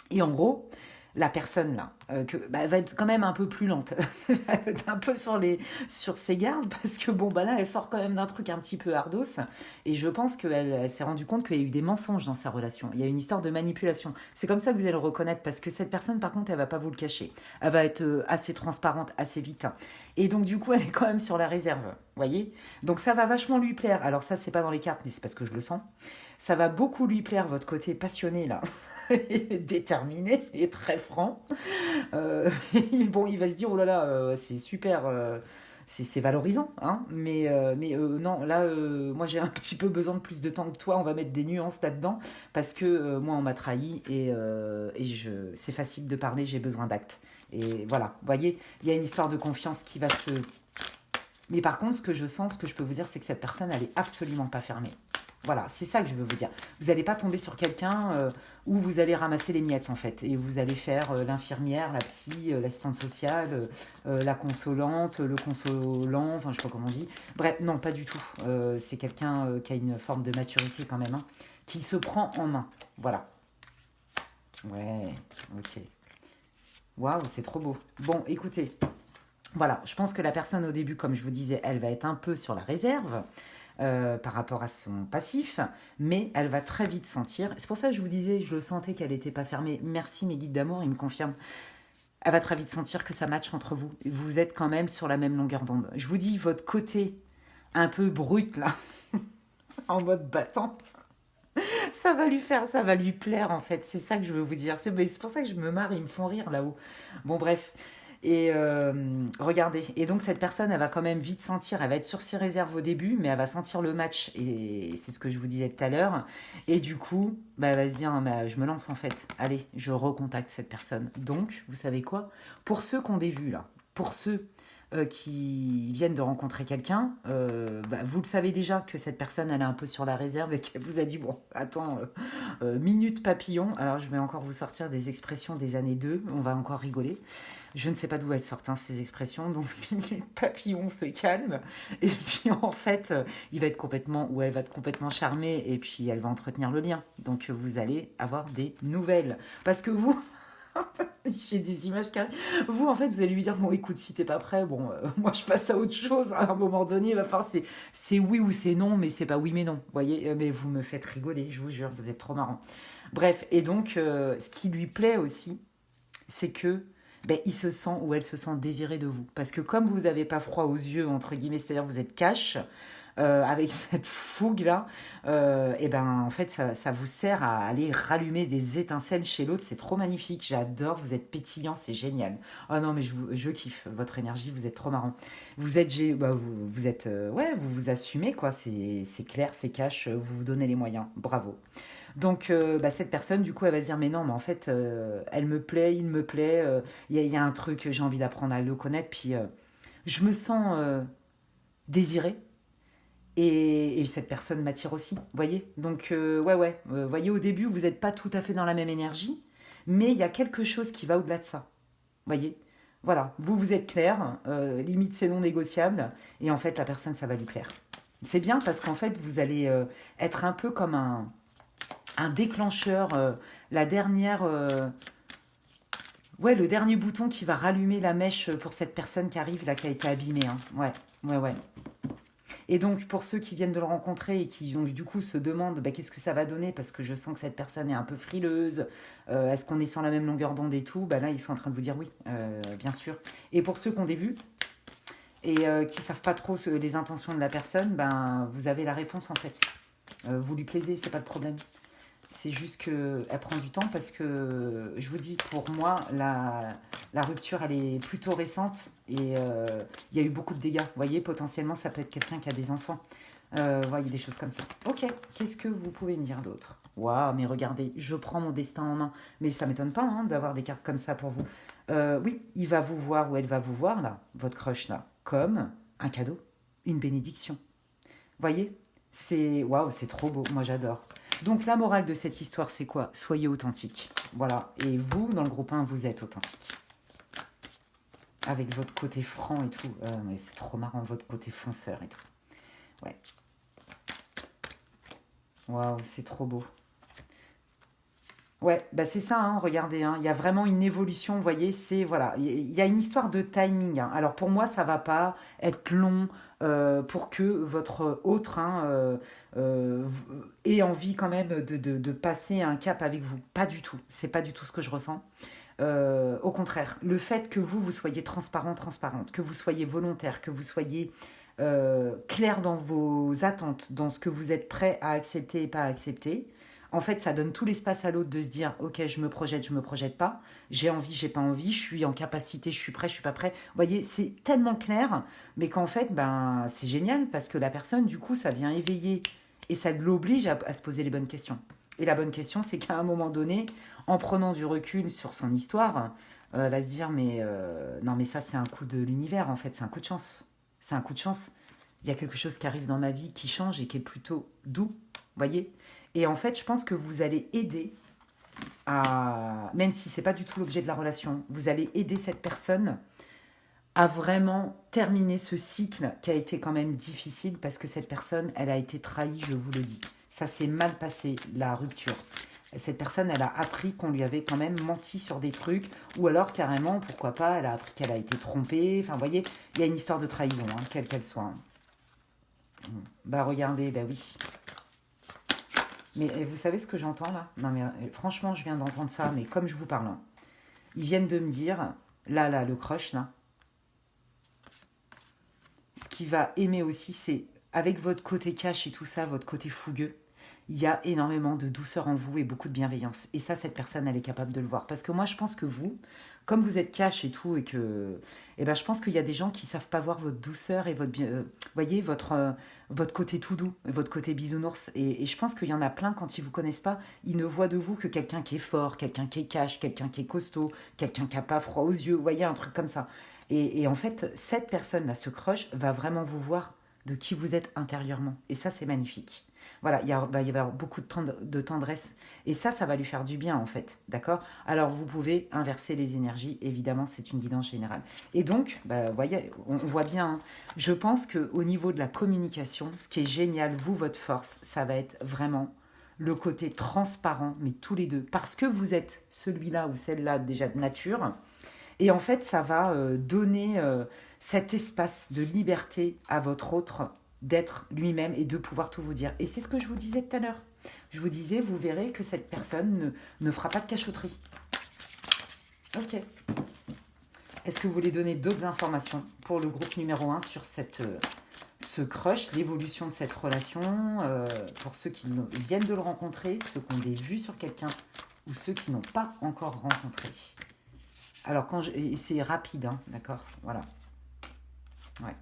Et en gros, la personne là, elle va être quand même un peu plus lente. Elle va être un peu sur ses gardes parce que bon, bah là, elle sort quand même d'un truc un petit peu ardos. Et je pense qu'elle s'est rendue compte qu'il y a eu des mensonges dans sa relation. Il y a une histoire de manipulation. C'est comme ça que vous allez le reconnaître parce que cette personne, par contre, elle va pas vous le cacher. Elle va être assez transparente assez vite. Et donc, du coup, elle est quand même sur la réserve. Vous voyez? Donc, ça va vachement lui plaire. Alors, ça, c'est pas dans les cartes, mais c'est parce que je le sens. Ça va beaucoup lui plaire, votre côté passionné là. Déterminé et très franc. Bon, il va se dire, oh là là, c'est super, c'est valorisant, hein, mais non, là, moi j'ai un petit peu besoin de plus de temps que toi, on va mettre des nuances là-dedans, parce que moi on m'a trahi c'est facile de parler, j'ai besoin d'actes. Et voilà, vous voyez, il y a une histoire de confiance qui va se... Mais par contre, ce que je sens, ce que je peux vous dire, c'est que cette personne, elle est absolument pas fermée. Voilà, c'est ça que je veux vous dire. Vous n'allez pas tomber sur quelqu'un où vous allez ramasser les miettes, en fait. Et vous allez faire l'infirmière, la psy, l'assistante sociale, la consolante, le consolant, enfin, je sais pas comment on dit. Bref, non, pas du tout. C'est quelqu'un qui a une forme de maturité quand même, hein, qui se prend en main. Voilà. Ouais, ok. Waouh, c'est trop beau. Bon, écoutez, voilà, je pense que la personne au début, comme je vous disais, elle va être un peu sur la réserve par rapport à son passif, mais elle va très vite sentir. C'est pour ça que je vous disais, je le sentais qu'elle n'était pas fermée. Merci mes guides d'amour, ils me confirment. elle va très vite sentir que ça match entre vous. Vous êtes quand même sur la même longueur d'onde. Je vous dis, votre côté un peu brut, là, en mode battant, ça va lui plaire, en fait. C'est ça que je veux vous dire. C'est pour ça que je me marre, ils me font rire là-haut. Bon, bref. Et regardez. Et donc, cette personne, elle va quand même vite sentir, elle va être sur ses réserves au début, mais elle va sentir le match. Et c'est ce que je vous disais tout à l'heure. Et du coup, bah, elle va se dire, ah, bah, je me lance en fait. Allez, je recontacte cette personne. Donc, vous savez quoi? Pour ceux qui ont des vues, là, pour ceux qui viennent de rencontrer quelqu'un, bah, vous le savez déjà que cette personne, elle est un peu sur la réserve et qu'elle vous a dit, bon, attends, minute papillon. Alors, je vais encore vous sortir des expressions des années 2, on va encore rigoler. Je ne sais pas d'où elles sortent, hein, ces expressions. Donc, minute papillon se calme. Et puis, en fait, il va être complètement, ou elle va être complètement charmée. Et puis, elle va entretenir le lien. Donc, vous allez avoir des nouvelles. Parce que vous, j'ai des images carrées. Vous, en fait, vous allez lui dire, bon, écoute, si t'es pas prêt, bon, moi, je passe à autre chose. À un moment donné, il va falloir, c'est oui ou c'est non, mais c'est pas oui, mais non. Vous voyez, mais vous me faites rigoler, je vous jure, vous êtes trop marrant. Bref, et donc, ce qui lui plaît aussi, c'est que ben, il se sent ou elle se sent désirée de vous. Parce que comme vous n'avez pas froid aux yeux, entre guillemets, c'est-à-dire vous êtes cash, avec cette fougue-là, et ben en fait, ça vous sert à aller rallumer des étincelles chez l'autre. C'est trop magnifique, j'adore, vous êtes pétillant, c'est génial. Oh non, mais je kiffe votre énergie, vous êtes trop marrant. Vous êtes, ouais, vous vous assumez, quoi, c'est clair, c'est cash, vous vous donnez les moyens, bravo. Donc, bah, cette personne, du coup, elle va se dire, mais non, mais en fait, elle me plaît, il me plaît, il y a un truc, j'ai envie d'apprendre à le connaître, puis je me sens désirée, et cette personne m'attire aussi, vous voyez? Donc, ouais, voyez, au début, vous n'êtes pas tout à fait dans la même énergie, mais il y a quelque chose qui va au-delà de ça, voyez? Voilà, vous êtes clair, limite c'est non négociable, et en fait, la personne, ça va lui plaire. C'est bien parce qu'en fait, vous allez être un peu comme un déclencheur, la dernière, ouais, le dernier bouton qui va rallumer la mèche pour cette personne qui arrive là, qui a été abîmée, hein. Ouais, ouais. Et donc pour ceux qui viennent de le rencontrer et qui donc, du coup se demandent bah, qu'est-ce que ça va donner parce que je sens que cette personne est un peu frileuse, est-ce qu'on est sur la même longueur d'onde et tout, bah là ils sont en train de vous dire oui, bien sûr. Et pour ceux qui ont des vues et qui savent pas trop les intentions de la personne, ben vous avez la réponse en fait. Vous lui plaisez, c'est pas le problème. C'est juste qu'elle prend du temps parce que, je vous dis, pour moi, la rupture, elle est plutôt récente et il y a eu beaucoup de dégâts. Vous voyez, potentiellement, ça peut être quelqu'un qui a des enfants. Voyez, des choses comme ça. Ok, qu'est-ce que vous pouvez me dire d'autre? Waouh, mais regardez, je prends mon destin en main. Mais ça m'étonne pas hein, d'avoir des cartes comme ça pour vous. Oui, il va vous voir ou elle va vous voir, là, votre crush, là, comme un cadeau, une bénédiction. Voyez, c'est waouh, c'est trop beau. Moi, j'adore. Donc la morale de cette histoire, c'est quoi? Soyez authentique. Voilà. Et vous, dans le groupe 1, vous êtes authentique. Avec votre côté franc et tout. Mais c'est trop marrant, votre côté fonceur et tout. Ouais. Waouh, c'est trop beau. Ouais, bah c'est ça, hein, regardez, hein, il y a vraiment une évolution, vous voyez, c'est, voilà, il y a une histoire de timing, hein. Alors pour moi, ça va pas être long pour que votre autre hein, ait envie quand même de passer un cap avec vous. Pas du tout, c'est pas du tout ce que je ressens. Au contraire, le fait que vous soyez transparente, que vous soyez volontaire, que vous soyez clair dans vos attentes, dans ce que vous êtes prêt à accepter et pas à accepter, en fait, ça donne tout l'espace à l'autre de se dire, ok, je me projette pas, j'ai envie, j'ai pas envie, je suis en capacité, je suis prêt, je suis pas prêt. Vous voyez, c'est tellement clair, mais qu'en fait, ben, c'est génial parce que la personne, du coup, ça vient éveiller et ça l'oblige à se poser les bonnes questions. Et la bonne question, c'est qu'à un moment donné, en prenant du recul sur son histoire, elle va se dire, mais non, mais ça, c'est un coup de l'univers, en fait, c'est un coup de chance. C'est un coup de chance. Il y a quelque chose qui arrive dans ma vie qui change et qui est plutôt doux, voyez. Et en fait, je pense que vous allez aider à, même si c'est pas du tout l'objet de la relation, vous allez aider cette personne à vraiment terminer ce cycle qui a été quand même difficile parce que cette personne, elle a été trahie, je vous le dis. Ça s'est mal passé, la rupture. Cette personne, elle a appris qu'on lui avait quand même menti sur des trucs, ou alors carrément, pourquoi pas, elle a appris qu'elle a été trompée. Enfin, vous voyez, il y a une histoire de trahison, hein, quelle qu'elle soit. Bah regardez, bah oui. Mais vous savez ce que j'entends là? Non mais franchement, je viens d'entendre ça, mais comme je vous parle. Hein. Ils viennent de me dire, Là, le crush, là, ce qu'il va aimer aussi, c'est avec votre côté cash et tout ça, votre côté fougueux, il y a énormément de douceur en vous et beaucoup de bienveillance. Et ça, cette personne, elle est capable de le voir. Parce que moi, je pense que vous, comme vous êtes cash et tout, et que, eh ben, je pense qu'il y a des gens qui savent pas voir votre douceur et votre, voyez, votre côté tout doux, votre côté bisounours. Et je pense qu'il y en a plein, quand ils vous connaissent pas, ils ne voient de vous que quelqu'un qui est fort, quelqu'un qui est cash, quelqu'un qui est costaud, quelqu'un qui a pas froid aux yeux, vous voyez, un truc comme ça. Et en fait, cette personne-là, ce crush, va vraiment vous voir de qui vous êtes intérieurement. Et ça, c'est magnifique. Voilà, va y avoir beaucoup de tendresse. Et ça va lui faire du bien, en fait. D'accord. Alors, vous pouvez inverser les énergies. Évidemment, c'est une guidance générale. Et donc, bah, voyez, on voit bien. Hein, je pense qu'au niveau de la communication, ce qui est génial, vous, votre force, ça va être vraiment le côté transparent, mais tous les deux. Parce que vous êtes celui-là ou celle-là déjà de nature. Et en fait, ça va donner cet espace de liberté à votre autre d'être lui-même et de pouvoir tout vous dire. Et c'est ce que je vous disais tout à l'heure. Je vous disais, vous verrez que cette personne ne fera pas de cachotterie. Ok. Est-ce que vous voulez donner d'autres informations pour le groupe numéro 1 sur ce crush, l'évolution de cette relation, pour ceux qui viennent de le rencontrer, ceux qui ont des vues sur quelqu'un ou ceux qui n'ont pas encore rencontré. Alors, c'est rapide, hein, d'accord. Voilà. Ouais.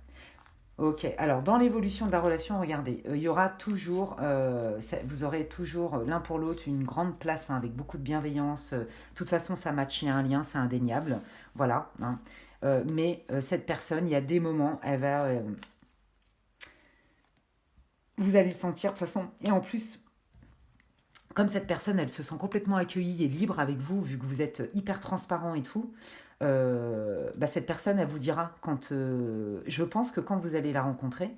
Ok, alors dans l'évolution de la relation, regardez, il y aura toujours, vous aurez toujours l'un pour l'autre une grande place, hein, avec beaucoup de bienveillance. De toute façon, ça match, il y a un lien, c'est indéniable. Voilà. Hein. Mais cette personne, il y a des moments, elle va. Vous allez le sentir de toute façon. Et en plus, comme cette personne, elle se sent complètement accueillie et libre avec vous, vu que vous êtes hyper transparent et tout, bah, cette personne, elle vous dira quand... je pense que quand vous allez la rencontrer,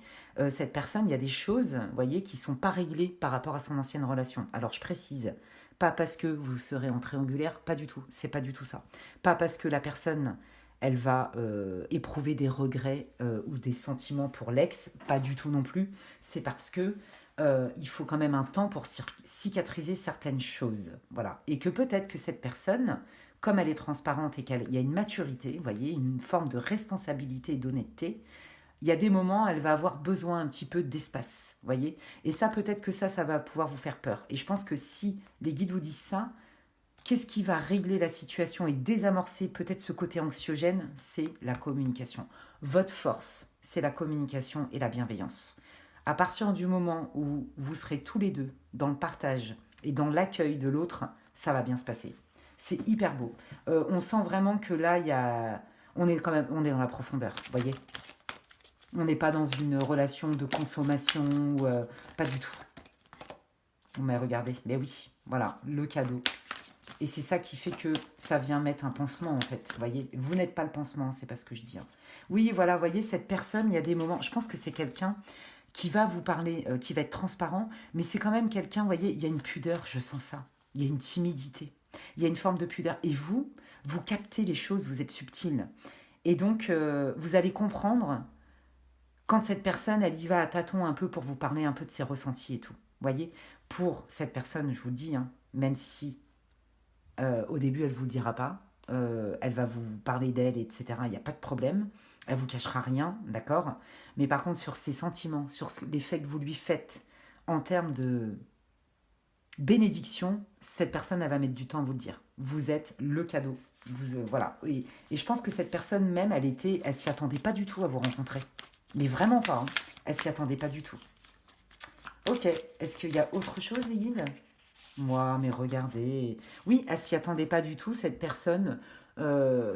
cette personne, il y a des choses, vous voyez, qui ne sont pas réglées par rapport à son ancienne relation. Alors, je précise, pas parce que vous serez en triangulaire, pas du tout, c'est pas du tout ça. Pas parce que la personne, elle va éprouver des regrets ou des sentiments pour l'ex, pas du tout non plus. C'est parce que il faut quand même un temps pour cicatriser certaines choses. Voilà. Et que peut-être que cette personne, comme elle est transparente et qu'il y a une maturité, vous voyez, une forme de responsabilité et d'honnêteté, il y a des moments, elle va avoir besoin un petit peu d'espace, vous voyez. Et ça, peut-être que ça va pouvoir vous faire peur. Et je pense que si les guides vous disent ça, qu'est-ce qui va régler la situation et désamorcer peut-être ce côté anxiogène? C'est la communication. Votre force, c'est la communication et la bienveillance. À partir du moment où vous serez tous les deux dans le partage et dans l'accueil de l'autre, ça va bien se passer. C'est hyper beau. On sent vraiment que là, on est quand même, on est dans la profondeur, vous voyez. On n'est pas dans une relation de consommation, pas du tout. Mais regardez, mais oui, voilà, le cadeau. Et c'est ça qui fait que ça vient mettre un pansement, en fait. Vous voyez, vous n'êtes pas le pansement, c'est pas ce que je dis. Hein. Oui, voilà, vous voyez, cette personne, il y a des moments, je pense que c'est quelqu'un qui va vous parler, qui va être transparent, mais c'est quand même quelqu'un, vous voyez, il y a une pudeur, je sens ça. Il y a une timidité, il y a une forme de pudeur. Et vous captez les choses, vous êtes subtil. Et donc, vous allez comprendre quand cette personne, elle y va à tâtons un peu pour vous parler un peu de ses ressentis et tout. Vous voyez, pour cette personne, je vous le dis, hein, même si au début, elle ne vous le dira pas. Elle va vous parler d'elle, etc. Il n'y a pas de problème. Elle ne vous cachera rien, d'accord. Mais par contre, sur ses sentiments, sur l'effet que vous lui faites en termes de bénédiction, cette personne, elle va mettre du temps à vous le dire. Vous êtes le cadeau. Voilà. Et je pense que cette personne même, elle s'y attendait pas du tout à vous rencontrer. Mais vraiment pas. Hein. Elle s'y attendait pas du tout. Ok. Est-ce qu'il y a autre chose, les guides? Moi, mais regardez. Oui, elle s'y attendait pas du tout, cette personne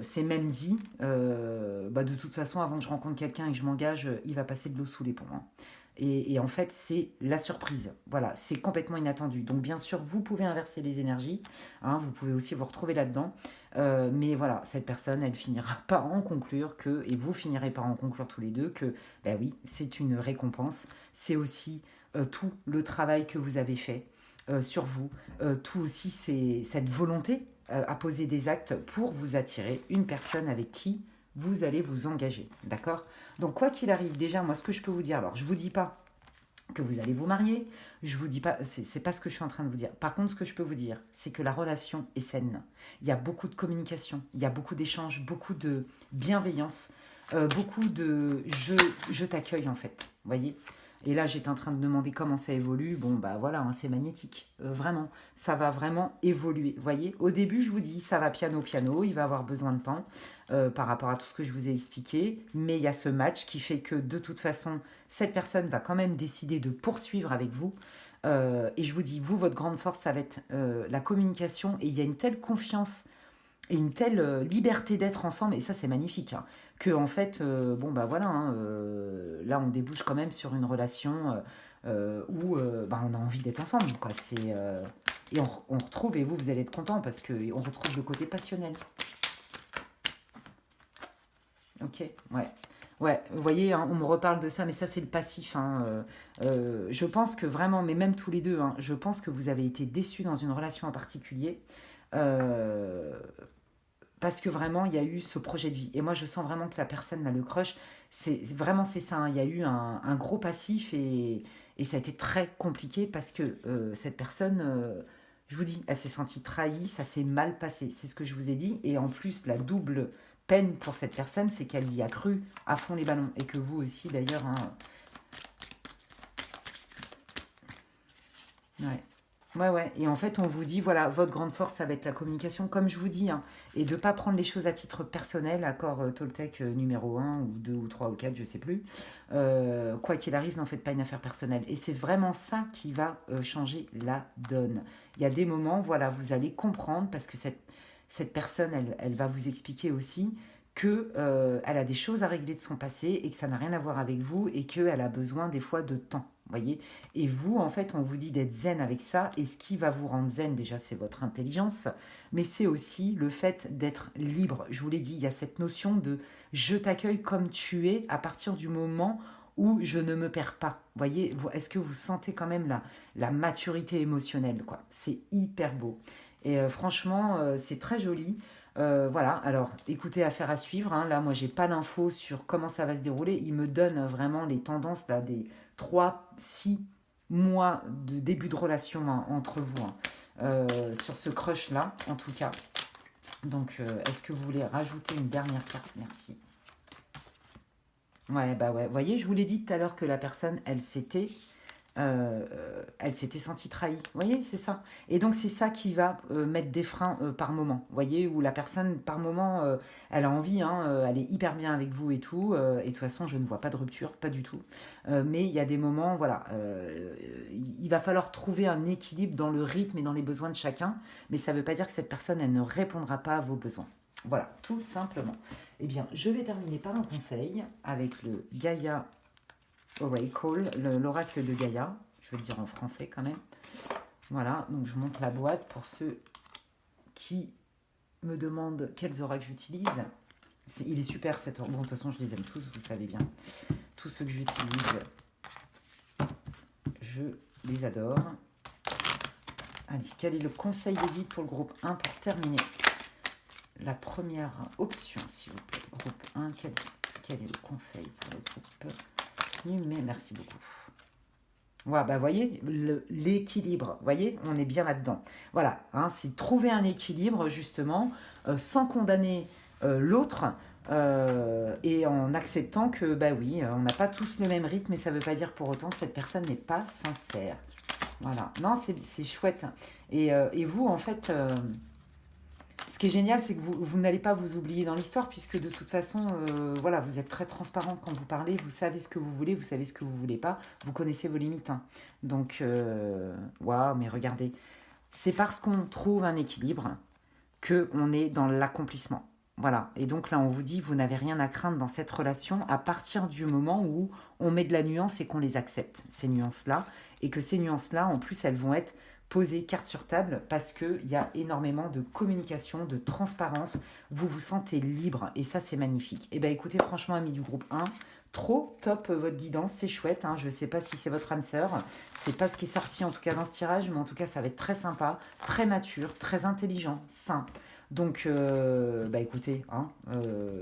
s'est même dit, bah, de toute façon, avant que je rencontre quelqu'un et que je m'engage, il va passer de l'eau sous les ponts. Hein. Et en fait, c'est la surprise. Voilà, c'est complètement inattendu. Donc, bien sûr, vous pouvez inverser les énergies. Hein, vous pouvez aussi vous retrouver là-dedans. Mais voilà, cette personne, elle finira par en conclure que, et vous finirez par en conclure tous les deux, que, ben oui, c'est une récompense. C'est aussi tout le travail que vous avez fait. Sur vous, tout aussi c'est cette volonté à poser des actes pour vous attirer une personne avec qui vous allez vous engager, d'accord? Donc quoi qu'il arrive, déjà, moi ce que je peux vous dire, alors je vous dis pas que vous allez vous marier. Je vous dis pas, c'est pas ce que je suis en train de vous dire. Par contre, ce que je peux vous dire, c'est que la relation est saine. Il y a beaucoup de communication, il y a beaucoup d'échanges, beaucoup de bienveillance, beaucoup de je t'accueille en fait. Vous voyez? Et là, j'étais en train de demander comment ça évolue. Bon, bah voilà, hein, c'est magnétique. Vraiment, ça va vraiment évoluer. Vous voyez? Au début, je vous dis, ça va piano, piano. Il va avoir besoin de temps par rapport à tout ce que je vous ai expliqué. Mais il y a ce match qui fait que, de toute façon, cette personne va quand même décider de poursuivre avec vous. Et je vous dis, vous, votre grande force, ça va être la communication. Et il y a une telle confiance et une telle liberté d'être ensemble, et ça c'est magnifique, hein, que en fait, bon bah voilà, hein, là on débouche quand même sur une relation où bah, on a envie d'être ensemble, quoi. Et on retrouve, et vous allez être content parce qu'on retrouve le côté passionnel. Ok, ouais. Ouais, vous voyez, hein, on me reparle de ça, mais ça c'est le passif, hein. Je pense que vraiment, mais même tous les deux, hein, je pense que vous avez été déçus dans une relation en particulier. Euh, Parce que vraiment, il y a eu ce projet de vie. Et moi, je sens vraiment que la personne, là, le crush, vraiment, c'est ça, hein. Il y a eu un gros passif et ça a été très compliqué parce que cette personne, je vous dis, elle s'est sentie trahie, ça s'est mal passé. C'est ce que je vous ai dit. Et en plus, la double peine pour cette personne, c'est qu'elle y a cru à fond les ballons. Et que vous aussi, d'ailleurs, hein. Ouais. Ouais, ouais. Et en fait, on vous dit, voilà, votre grande force, ça va être la communication, comme je vous dis, hein, et de ne pas prendre les choses à titre personnel, accord Toltec numéro un ou 2 ou 3 ou 4 je sais plus. Quoi qu'il arrive, n'en faites pas une affaire personnelle. Et c'est vraiment ça qui va changer la donne. Il y a des moments, voilà, vous allez comprendre, parce que cette personne, elle va vous expliquer aussi que elle a des choses à régler de son passé et que ça n'a rien à voir avec vous et qu'elle a besoin des fois de temps. Voyez. Et vous, en fait, on vous dit d'être zen avec ça. Et ce qui va vous rendre zen, déjà, c'est votre intelligence. Mais c'est aussi le fait d'être libre. Je vous l'ai dit, il y a cette notion de je t'accueille comme tu es à partir du moment où je ne me perds pas. Voyez, est-ce que vous sentez quand même la maturité émotionnelle, quoi? C'est hyper beau. Et franchement, c'est très joli. Voilà, alors écoutez, affaire à suivre, hein. Là, moi, j'ai pas l'info sur comment ça va se dérouler. Il me donne vraiment les tendances là, des 3 6 mois de début de relation, hein, entre vous, hein, sur ce crush-là, en tout cas. Donc, est-ce que vous voulez rajouter une dernière carte? Merci. Ouais, bah ouais. Vous voyez, je vous l'ai dit tout à l'heure que la personne, elle s'était sentie trahie. Vous voyez, c'est ça. Et donc, c'est ça qui va mettre des freins par moment. Vous voyez, où la personne, par moment, elle a envie, hein, elle est hyper bien avec vous et tout. Et de toute façon, je ne vois pas de rupture, pas du tout. Mais il y a des moments, voilà, il va falloir trouver un équilibre dans le rythme et dans les besoins de chacun. Mais ça ne veut pas dire que cette personne, elle ne répondra pas à vos besoins. Voilà, tout simplement. Eh bien, je vais terminer par un conseil avec le Gaïa Oracle, l'oracle de Gaïa, je vais le dire en français quand même. Voilà, donc je monte la boîte pour ceux qui me demandent quels oracles j'utilise. Il est super cet oracle. Bon, de toute façon, je les aime tous, vous savez bien. Tous ceux que j'utilise, je les adore. Allez, quel est le conseil de vie pour le groupe 1 pour terminer? La première option, s'il vous plaît. Groupe 1, quel est le conseil pour le groupe? Mais merci beaucoup. Ouais, bah voyez, l'équilibre, voyez, on est bien là-dedans. Voilà, hein, c'est trouver un équilibre, justement, sans condamner l'autre et en acceptant que, bah oui, on n'a pas tous le même rythme, mais ça ne veut pas dire pour autant que cette personne n'est pas sincère. Voilà, non, c'est chouette. Et vous, en fait, ce qui est génial, c'est que vous n'allez pas vous oublier dans l'histoire, puisque de toute façon, voilà, vous êtes très transparent quand vous parlez, vous savez ce que vous voulez, vous savez ce que vous voulez pas, vous connaissez vos limites, hein. Donc, waouh, mais regardez, c'est parce qu'on trouve un équilibre qu'on est dans l'accomplissement. Voilà, et donc là, on vous dit, vous n'avez rien à craindre dans cette relation à partir du moment où on met de la nuance et qu'on les accepte, ces nuances-là, et que ces nuances-là, en plus, elles vont être posées carte sur table parce qu'il y a énormément de communication, de transparence, vous vous sentez libre, et ça, c'est magnifique. Et bien, écoutez, franchement, amis du groupe 1, trop top votre guidance, c'est chouette, hein. Je ne sais pas si c'est votre âme sœur, c'est pas ce qui est sorti en tout cas dans ce tirage, mais en tout cas, ça va être très sympa, très mature, très intelligent, sain. Donc, écoutez, hein,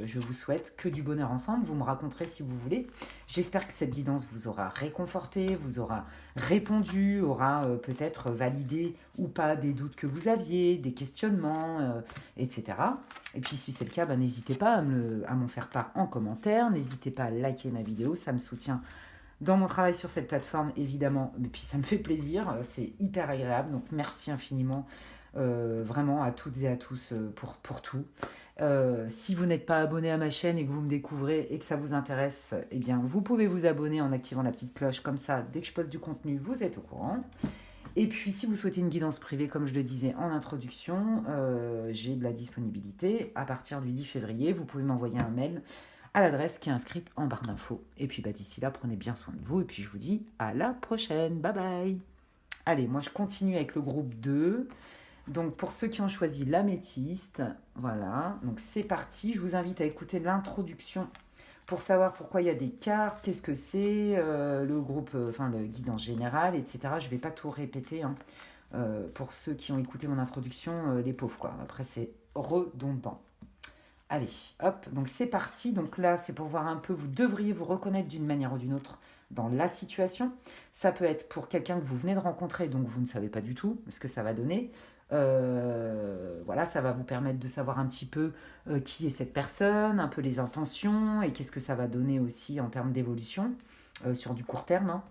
je vous souhaite que du bonheur ensemble. Vous me raconterez si vous voulez. J'espère que cette guidance vous aura réconforté, vous aura répondu, aura peut-être validé ou pas des doutes que vous aviez, des questionnements, etc. Et puis si c'est le cas, n'hésitez pas à m'en faire part en commentaire. N'hésitez pas à liker ma vidéo, ça me soutient dans mon travail sur cette plateforme, évidemment. Et puis ça me fait plaisir, c'est hyper agréable. Donc merci infiniment, vraiment à toutes et à tous pour tout. Si vous n'êtes pas abonné à ma chaîne et que vous me découvrez et que ça vous intéresse, eh bien vous pouvez vous abonner en activant la petite cloche. Comme ça, dès que je poste du contenu, vous êtes au courant. Et puis, si vous souhaitez une guidance privée, comme je le disais en introduction, j'ai de la disponibilité à partir du 10 février. Vous pouvez m'envoyer un mail à l'adresse qui est inscrite en barre d'infos. Et puis, d'ici là, prenez bien soin de vous. Et puis, je vous dis à la prochaine. Bye bye. Allez, moi, je continue avec le groupe 2. Donc, pour ceux qui ont choisi l'améthyste, voilà. Donc, c'est parti. Je vous invite à écouter l'introduction pour savoir pourquoi il y a des cartes, qu'est-ce que c'est, le groupe, le guide en général, etc. Je ne vais pas tout répéter, hein. Pour ceux qui ont écouté mon introduction, les pauvres, quoi. Après, c'est redondant. Allez, hop, donc c'est parti. Donc là, c'est pour voir un peu, vous devriez vous reconnaître d'une manière ou d'une autre dans la situation. Ça peut être pour quelqu'un que vous venez de rencontrer, donc vous ne savez pas du tout ce que ça va donner. Voilà, ça va vous permettre de savoir un petit peu qui est cette personne, un peu les intentions et qu'est-ce que ça va donner aussi en termes d'évolution sur du court terme, hein.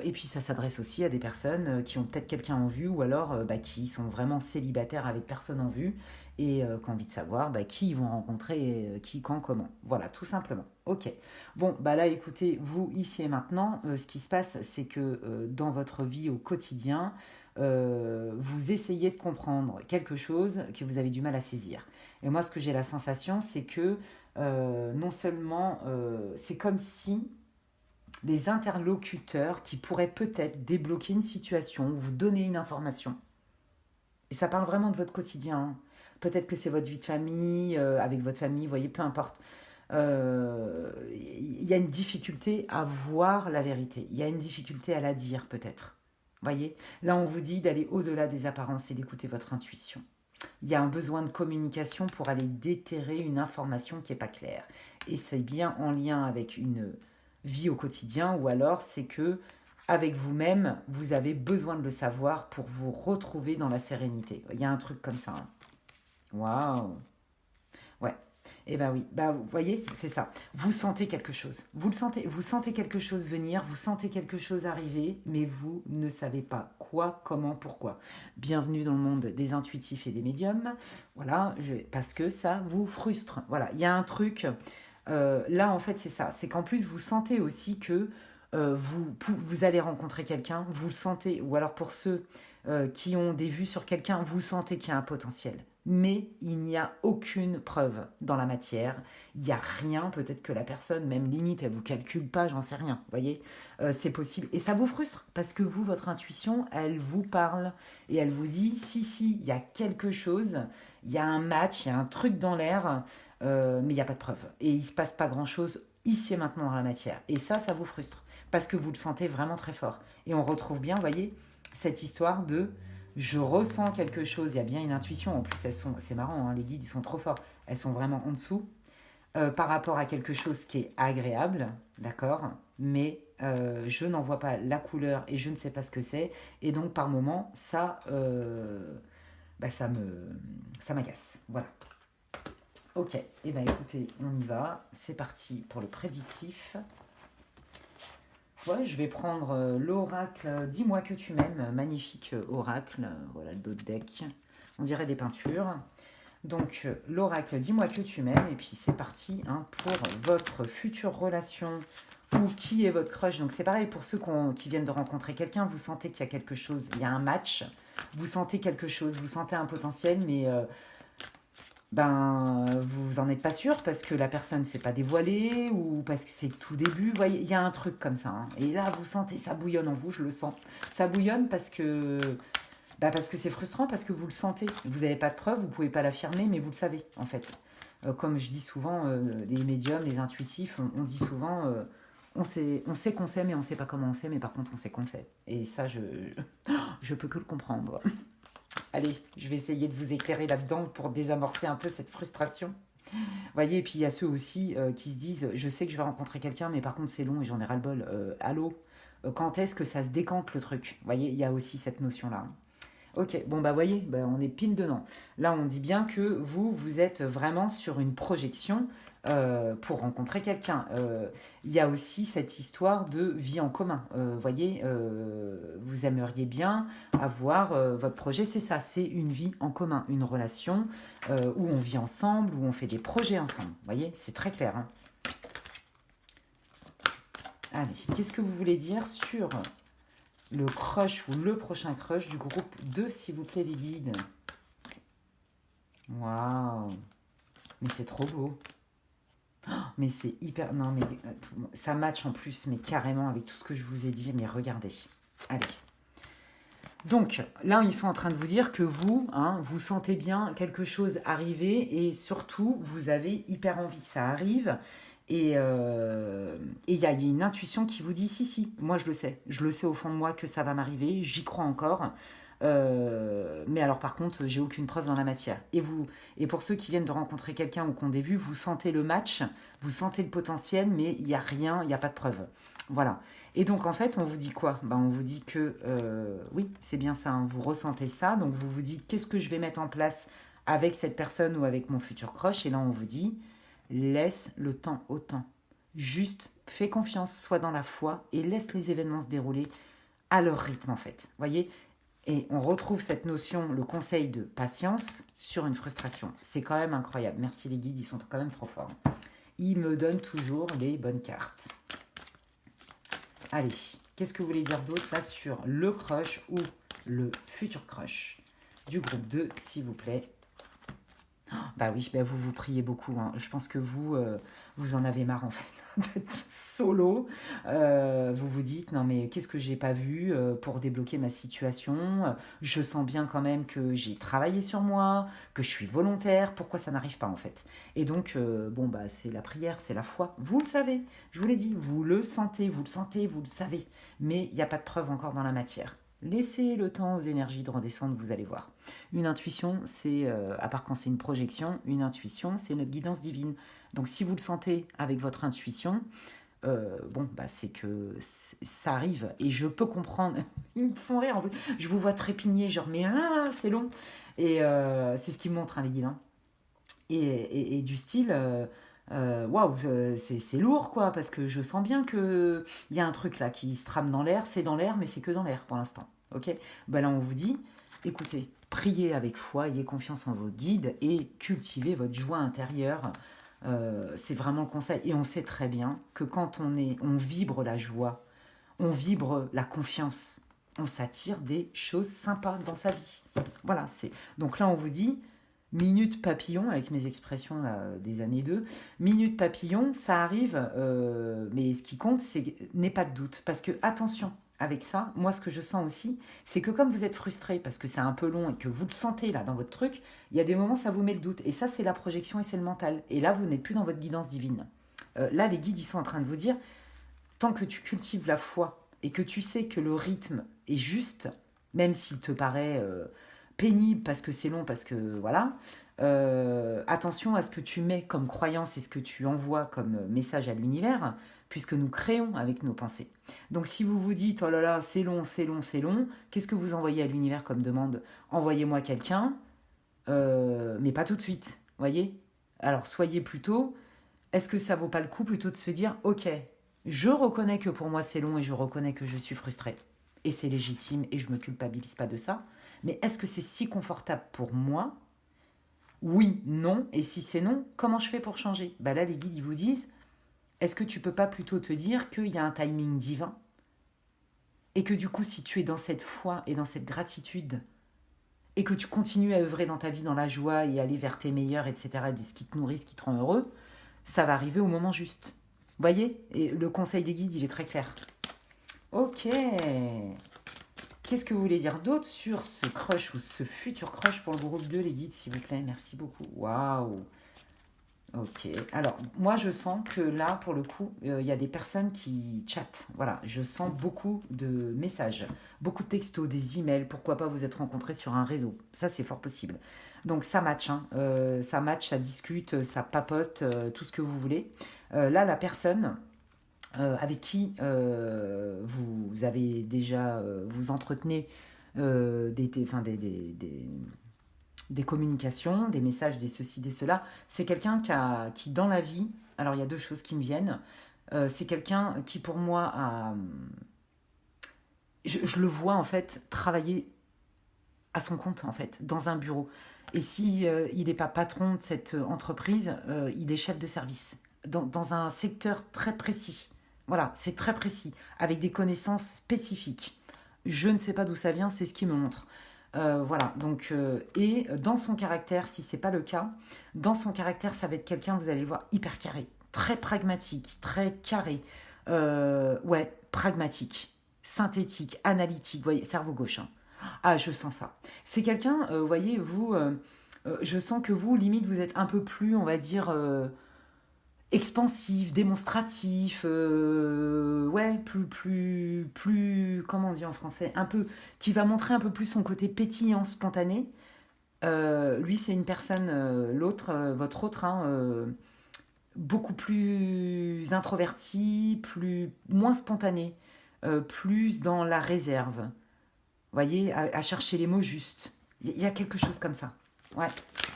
Et puis ça s'adresse aussi à des personnes qui ont peut-être quelqu'un en vue ou alors qui sont vraiment célibataires avec personne en vue et qui ont envie de savoir qui ils vont rencontrer, qui, quand, comment. Voilà, tout simplement. Ok. Bon, là, écoutez, vous, ici et maintenant, ce qui se passe, c'est que dans votre vie au quotidien, vous essayez de comprendre quelque chose que vous avez du mal à saisir. Et moi, ce que j'ai la sensation, c'est que non seulement, c'est comme si les interlocuteurs qui pourraient peut-être débloquer une situation, vous donner une information. Et ça parle vraiment de votre quotidien, hein. Peut-être que c'est votre vie de famille, avec votre famille, vous voyez, peu importe. Il y a une difficulté à voir la vérité. Il y a une difficulté à la dire, peut-être. Voyez, là, on vous dit d'aller au-delà des apparences et d'écouter votre intuition. Il y a un besoin de communication pour aller déterrer une information qui n'est pas claire. Et c'est bien en lien avec une vie au quotidien, ou alors c'est que avec vous-même, vous avez besoin de le savoir pour vous retrouver dans la sérénité. Il y a un truc comme ça, hein. Waouh. Ouais. Eh ben oui, vous voyez, c'est ça. Vous sentez quelque chose. Vous sentez quelque chose venir, vous sentez quelque chose arriver, mais vous ne savez pas quoi, comment, pourquoi. Bienvenue dans le monde des intuitifs et des médiums. Voilà, parce que ça vous frustre. Voilà, il y a un truc. Là, en fait, c'est ça. C'est qu'en plus, vous sentez aussi que vous allez rencontrer quelqu'un, vous le sentez, ou alors pour ceux qui ont des vues sur quelqu'un, vous sentez qu'il y a un potentiel. Mais il n'y a aucune preuve dans la matière. Il n'y a rien, peut-être que la personne, même limite, elle ne vous calcule pas, j'en sais rien. Vous voyez, c'est possible. Et ça vous frustre, parce que vous, votre intuition, elle vous parle et elle vous dit, si, il y a quelque chose, il y a un match, il y a un truc dans l'air, mais il n'y a pas de preuve. Et il ne se passe pas grand-chose ici et maintenant dans la matière. Et ça vous frustre, parce que vous le sentez vraiment très fort. Et on retrouve bien, vous voyez, cette histoire de je ressens quelque chose, il y a bien une intuition. En plus, c'est marrant, hein, les guides, ils sont trop forts. Elles sont vraiment en dessous par rapport à quelque chose qui est agréable, d'accord, mais je n'en vois pas la couleur et je ne sais pas ce que c'est. Et donc, par moment, ça m'agace. Voilà. Ok, et écoutez, on y va. C'est parti pour le prédictif. Ouais, je vais prendre l'oracle Dis-moi que tu m'aimes, magnifique oracle, voilà le dos de deck, on dirait des peintures. Donc l'oracle Dis-moi que tu m'aimes, et puis c'est parti hein, pour votre future relation ou qui est votre crush. Donc c'est pareil pour ceux qui viennent de rencontrer quelqu'un, vous sentez qu'il y a quelque chose, il y a un match, vous sentez quelque chose, vous sentez un potentiel, mais vous en êtes pas sûr parce que la personne s'est pas dévoilée ou parce que c'est le tout début. Vous voyez, il y a un truc comme ça, hein. Et là, vous sentez, ça bouillonne en vous, je le sens. Ça bouillonne parce que c'est frustrant, parce que vous le sentez. Vous n'avez pas de preuve, vous pouvez pas l'affirmer, mais vous le savez, en fait. Comme je dis souvent, les médiums, les intuitifs, on dit souvent, on sait qu'on sait, mais on sait pas comment on sait, mais par contre, on sait qu'on sait. Et ça, je peux que le comprendre. Allez, je vais essayer de vous éclairer là-dedans pour désamorcer un peu cette frustration. Vous voyez, et puis il y a ceux aussi qui se disent, je sais que je vais rencontrer quelqu'un, mais par contre c'est long et j'en ai ras-le-bol. Allô, quand est-ce que ça se décante le truc? Vous voyez, il y a aussi cette notion-là. Ok, bon bah voyez, bah, on est pile dedans. Là, on dit bien que vous êtes vraiment sur une projection pour rencontrer quelqu'un. Il y a aussi cette histoire de vie en commun. Voyez, vous aimeriez bien avoir votre projet, c'est ça, c'est une vie en commun, une relation où on vit ensemble, où on fait des projets ensemble. Voyez, c'est très clair. Hein. Allez, qu'est-ce que vous voulez dire sur le crush ou le prochain crush du groupe 2, s'il vous plaît, les guides? Waouh! Mais c'est trop beau. Oh, mais c'est hyper... Non, mais ça match en plus, mais carrément avec tout ce que je vous ai dit. Mais regardez. Allez. Donc, là, ils sont en train de vous dire que vous, hein, vous sentez bien quelque chose arriver et surtout, vous avez hyper envie que ça arrive. Et il y a une intuition qui vous dit, si, si, moi je le sais au fond de moi que ça va m'arriver, j'y crois encore. Mais alors par contre, j'ai aucune preuve dans la matière. Et pour ceux qui viennent de rencontrer quelqu'un ou qui ont des vues, vous sentez le match, vous sentez le potentiel, mais il n'y a rien, il n'y a pas de preuve. Voilà. Et donc en fait, on vous dit quoi? Ben, on vous dit que oui, c'est bien ça, hein, vous ressentez ça, donc vous vous dites qu'est-ce que je vais mettre en place avec cette personne ou avec mon futur crush, et là on vous dit laisse le temps au temps. Juste fais confiance, sois dans la foi et laisse les événements se dérouler à leur rythme en fait. Voyez? Et on retrouve cette notion, le conseil de patience sur une frustration. C'est quand même incroyable. Merci les guides, ils sont quand même trop forts. Ils me donnent toujours les bonnes cartes. Allez, qu'est-ce que vous voulez dire d'autre là sur le crush ou le futur crush du groupe 2, s'il vous plaît? Bah oui, bah vous priez beaucoup. Hein. Je pense que vous en avez marre en fait d'être solo. Vous vous dites, non mais qu'est-ce que j'ai pas vu pour débloquer ma situation? Je sens bien quand même que j'ai travaillé sur moi, que je suis volontaire. Pourquoi ça n'arrive pas en fait? Et donc, bon bah c'est la prière, c'est la foi. Vous le savez, je vous l'ai dit, vous le sentez, vous le sentez, vous le savez. Mais il n'y a pas de preuve encore dans la matière. Laissez le temps aux énergies de redescendre, vous allez voir. Une intuition, c'est, à part quand c'est une projection, une intuition, c'est notre guidance divine. Donc si vous le sentez avec votre intuition, bon, bah, c'est que ça arrive. Et je peux comprendre. Ils me font rire en plus. Je vous vois trépigner, genre, mais c'est long. Et c'est ce qu'ils me montrent, hein, les guides. Hein. Et du style, waouh, c'est lourd, quoi, parce que je sens bien qu'il y a un truc là qui se trame dans l'air. C'est dans l'air, mais c'est que dans l'air pour l'instant. Ok? Ben là, on vous dit, écoutez, priez avec foi, ayez confiance en vos guides et cultivez votre joie intérieure. C'est vraiment le conseil. Et on sait très bien que quand on vibre la joie, on vibre la confiance, on s'attire des choses sympas dans sa vie. Voilà, c'est. Donc là, on vous dit, minute papillon, avec mes expressions là, des années 2, minute papillon, ça arrive, mais ce qui compte, c'est n'aie pas de doute. Parce que, attention, avec ça, moi, ce que je sens aussi, c'est que comme vous êtes frustré parce que c'est un peu long et que vous le sentez là dans votre truc, il y a des moments, ça vous met le doute. Et ça, c'est la projection et c'est le mental. Et là, vous n'êtes plus dans votre guidance divine. Là, les guides, ils sont en train de vous dire, tant que tu cultives la foi et que tu sais que le rythme est juste, même s'il te paraît pénible parce que c'est long, parce que voilà, attention à ce que tu mets comme croyance et ce que tu envoies comme message à l'univers, puisque nous créons avec nos pensées. Donc si vous vous dites, oh là là, c'est long, c'est long, c'est long, qu'est-ce que vous envoyez à l'univers comme demande? Envoyez-moi quelqu'un, mais pas tout de suite, voyez? Alors soyez plutôt, est-ce que ça vaut pas le coup plutôt de se dire, ok, je reconnais que pour moi c'est long et je reconnais que je suis frustrée. Et c'est légitime et je me culpabilise pas de ça. Mais est-ce que c'est si confortable pour moi? Oui, non. Et si c'est non, comment je fais pour changer? Bah là, les guides, ils vous disent, est-ce que tu peux pas plutôt te dire qu'il y a un timing divin? Et que du coup, si tu es dans cette foi et dans cette gratitude, et que tu continues à œuvrer dans ta vie, dans la joie et aller vers tes meilleurs, etc., ce qui te nourrit, ce qui te rend heureux, ça va arriver au moment juste. Vous voyez? Et le conseil des guides, il est très clair. Ok. Qu'est-ce que vous voulez dire d'autre sur ce crush ou ce futur crush pour le groupe 2, les guides, s'il vous plaît? Merci beaucoup. Waouh. Ok. Alors, moi, je sens que là, pour le coup, il y a des personnes qui chattent. Voilà, je sens beaucoup de messages, beaucoup de textos, des emails. Pourquoi pas vous être rencontrés sur un réseau. Ça, c'est fort possible. Donc, ça match, hein. Ça match, ça discute, ça papote, tout ce que vous voulez. Là, la personne avec qui vous avez déjà, vous entretenez enfin, des communications, des messages, des ceci, des cela. C'est quelqu'un qui, dans la vie, alors il y a deux choses qui me viennent. C'est quelqu'un qui, pour moi, je le vois en fait travailler à son compte, en fait, dans un bureau. Et si il n'est pas patron de cette entreprise, il est chef de service dans un secteur très précis. Voilà, c'est très précis, avec des connaissances spécifiques. Je ne sais pas d'où ça vient, c'est ce qui me montre. Voilà, donc, et dans son caractère, si c'est pas le cas, dans son caractère, ça va être quelqu'un, vous allez le voir, hyper carré, très pragmatique, très carré, ouais, pragmatique, synthétique, analytique, vous voyez, cerveau gauche, hein. Ah, je sens ça. C'est quelqu'un, vous voyez, vous, je sens que vous, limite, vous êtes un peu plus, on va dire, expansif, démonstratif, ouais, comment on dit en français, un peu, qui va montrer un peu plus son côté pétillant, spontané. Lui, c'est une personne, l'autre, votre autre, hein, beaucoup plus introverti, moins spontané, plus dans la réserve. Vous voyez, à chercher les mots justes. Il y a quelque chose comme ça. Ouais,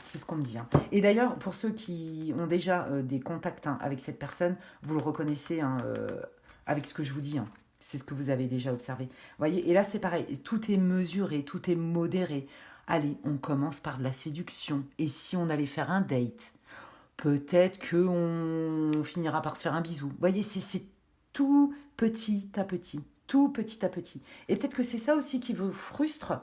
c'est ce qu'on me dit, hein. Et d'ailleurs, pour ceux qui ont déjà des contacts, hein, avec cette personne, vous le reconnaissez, hein, avec ce que je vous dis, hein. C'est ce que vous avez déjà observé. Vous voyez, et là c'est pareil, tout est mesuré, tout est modéré. Allez, on commence par de la séduction. Et si on allait faire un date, peut-être qu'on finira par se faire un bisou. Vous voyez, c'est tout petit à petit. Tout petit à petit. Et peut-être que c'est ça aussi qui vous frustre.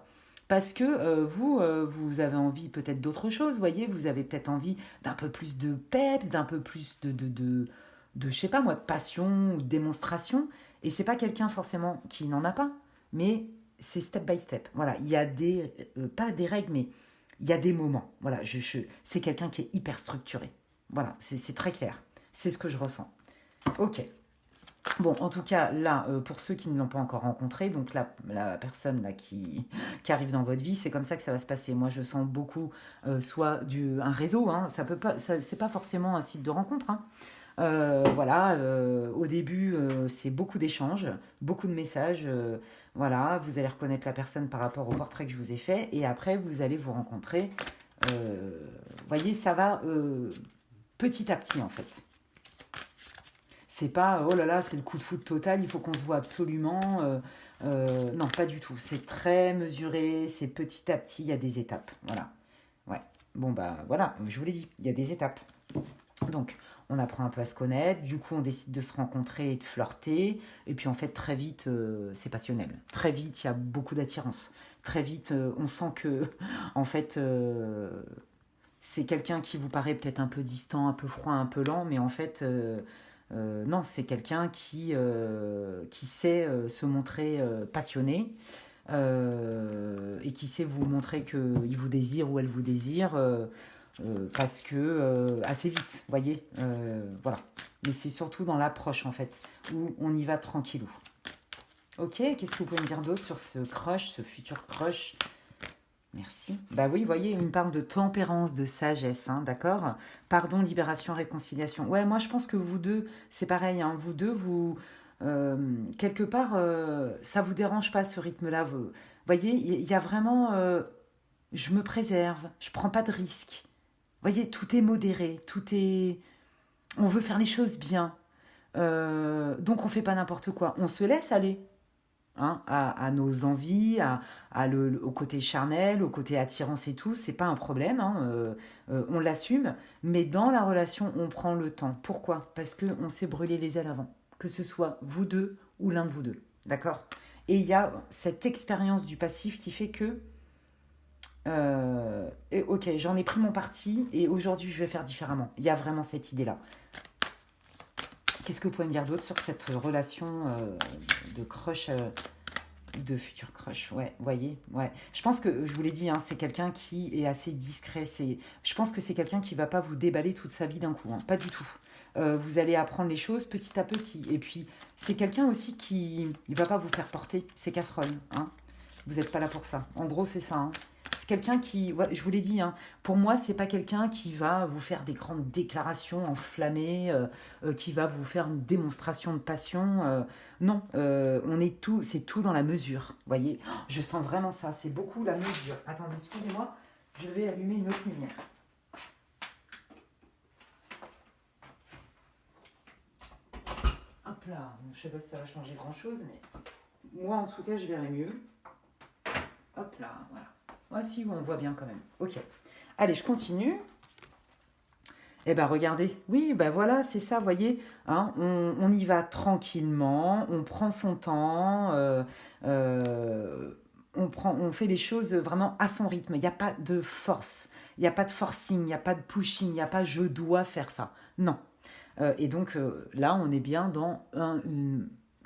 Parce que vous, vous avez envie peut-être d'autre chose, vous voyez, vous avez peut-être envie d'un peu plus de peps, d'un peu plus je sais pas moi, de passion ou de démonstration. Et c'est pas quelqu'un forcément qui n'en a pas, mais c'est step by step. Voilà, il y a pas des règles, mais il y a des moments. Voilà, c'est quelqu'un qui est hyper structuré. Voilà, c'est très clair. C'est ce que je ressens. Ok. Bon, en tout cas, là, pour ceux qui ne l'ont pas encore rencontré, donc la personne là, qui arrive dans votre vie, c'est comme ça que ça va se passer. Moi, je sens beaucoup, soit un réseau, hein, ça peut pas, c'est pas forcément un site de rencontre, hein. Voilà, au début, c'est beaucoup d'échanges, beaucoup de messages. Voilà, vous allez reconnaître la personne par rapport au portrait que je vous ai fait, et après, vous allez vous rencontrer. Vous voyez, ça va petit à petit, en fait. C'est pas, oh là là, c'est le coup de foudre total, il faut qu'on se voit absolument. Non, pas du tout. C'est très mesuré, c'est petit à petit, il y a des étapes. Voilà. Ouais. Bon, bah voilà, je vous l'ai dit, il y a des étapes. Donc, on apprend un peu à se connaître, du coup, on décide de se rencontrer et de flirter. Et puis, en fait, très vite, c'est passionnel. Très vite, il y a beaucoup d'attirance. Très vite, on sent que, en fait, c'est quelqu'un qui vous paraît peut-être un peu distant, un peu froid, un peu lent, mais en fait, non, c'est quelqu'un qui sait se montrer passionné, et qui sait vous montrer qu'il vous désire ou elle vous désire, parce que assez vite, vous voyez, voilà. Mais c'est surtout dans l'approche en fait, où on y va tranquillou. Ok, qu'est-ce que vous pouvez me dire d'autre sur ce crush, ce futur crush? Merci. Bah oui, vous voyez, il me parle de tempérance, de sagesse, hein, d'accord? Pardon, libération, réconciliation. Ouais, moi je pense que vous deux, c'est pareil, hein, vous deux, quelque part, ça vous dérange pas ce rythme-là. Vous voyez, il y a vraiment, je me préserve, je prends pas de risques. Vous voyez, tout est modéré, on veut faire les choses bien. Donc on fait pas n'importe quoi. On se laisse aller, hein, à nos envies, au côté charnel, au côté attirance et tout, c'est pas un problème, hein, on l'assume, mais dans la relation, on prend le temps. Pourquoi? Parce qu'on s'est brûlé les ailes avant, que ce soit vous deux ou l'un de vous deux, d'accord? Et il y a cette expérience du passif qui fait que, ok, j'en ai pris mon parti et aujourd'hui je vais faire différemment. Il y a vraiment cette idée-là. Qu'est-ce que vous pouvez me dire d'autre sur cette relation de crush De futur crush, ouais, voyez, ouais. Je pense que, je vous l'ai dit, hein, c'est quelqu'un qui est assez discret. Je pense que c'est quelqu'un qui va pas vous déballer toute sa vie d'un coup, hein, pas du tout. Vous allez apprendre les choses petit à petit. Et puis, c'est quelqu'un aussi qui ne va pas vous faire porter ses casseroles, hein. Vous n'êtes pas là pour ça. En gros, c'est ça, hein. C'est quelqu'un qui, ouais, je vous l'ai dit, hein, pour moi, c'est pas quelqu'un qui va vous faire des grandes déclarations enflammées, qui va vous faire une démonstration de passion. Non, on est tout, c'est tout dans la mesure. Vous voyez, oh, je sens vraiment ça. C'est beaucoup la mesure. Attendez, excusez-moi, je vais allumer une autre lumière. Hop là, je sais pas si ça va changer grand-chose, mais moi, en tout cas, je verrai mieux. Hop là, voilà. Voici où on voit bien quand même. Ok. Allez, je continue. Eh ben regardez, oui, ben voilà, c'est ça, voyez, hein, on y va tranquillement, on prend son temps, on fait les choses vraiment à son rythme. Il n'y a pas de force, il n'y a pas de forcing, il n'y a pas de pushing, il n'y a pas je dois faire ça. Non. Et donc là, on est bien dans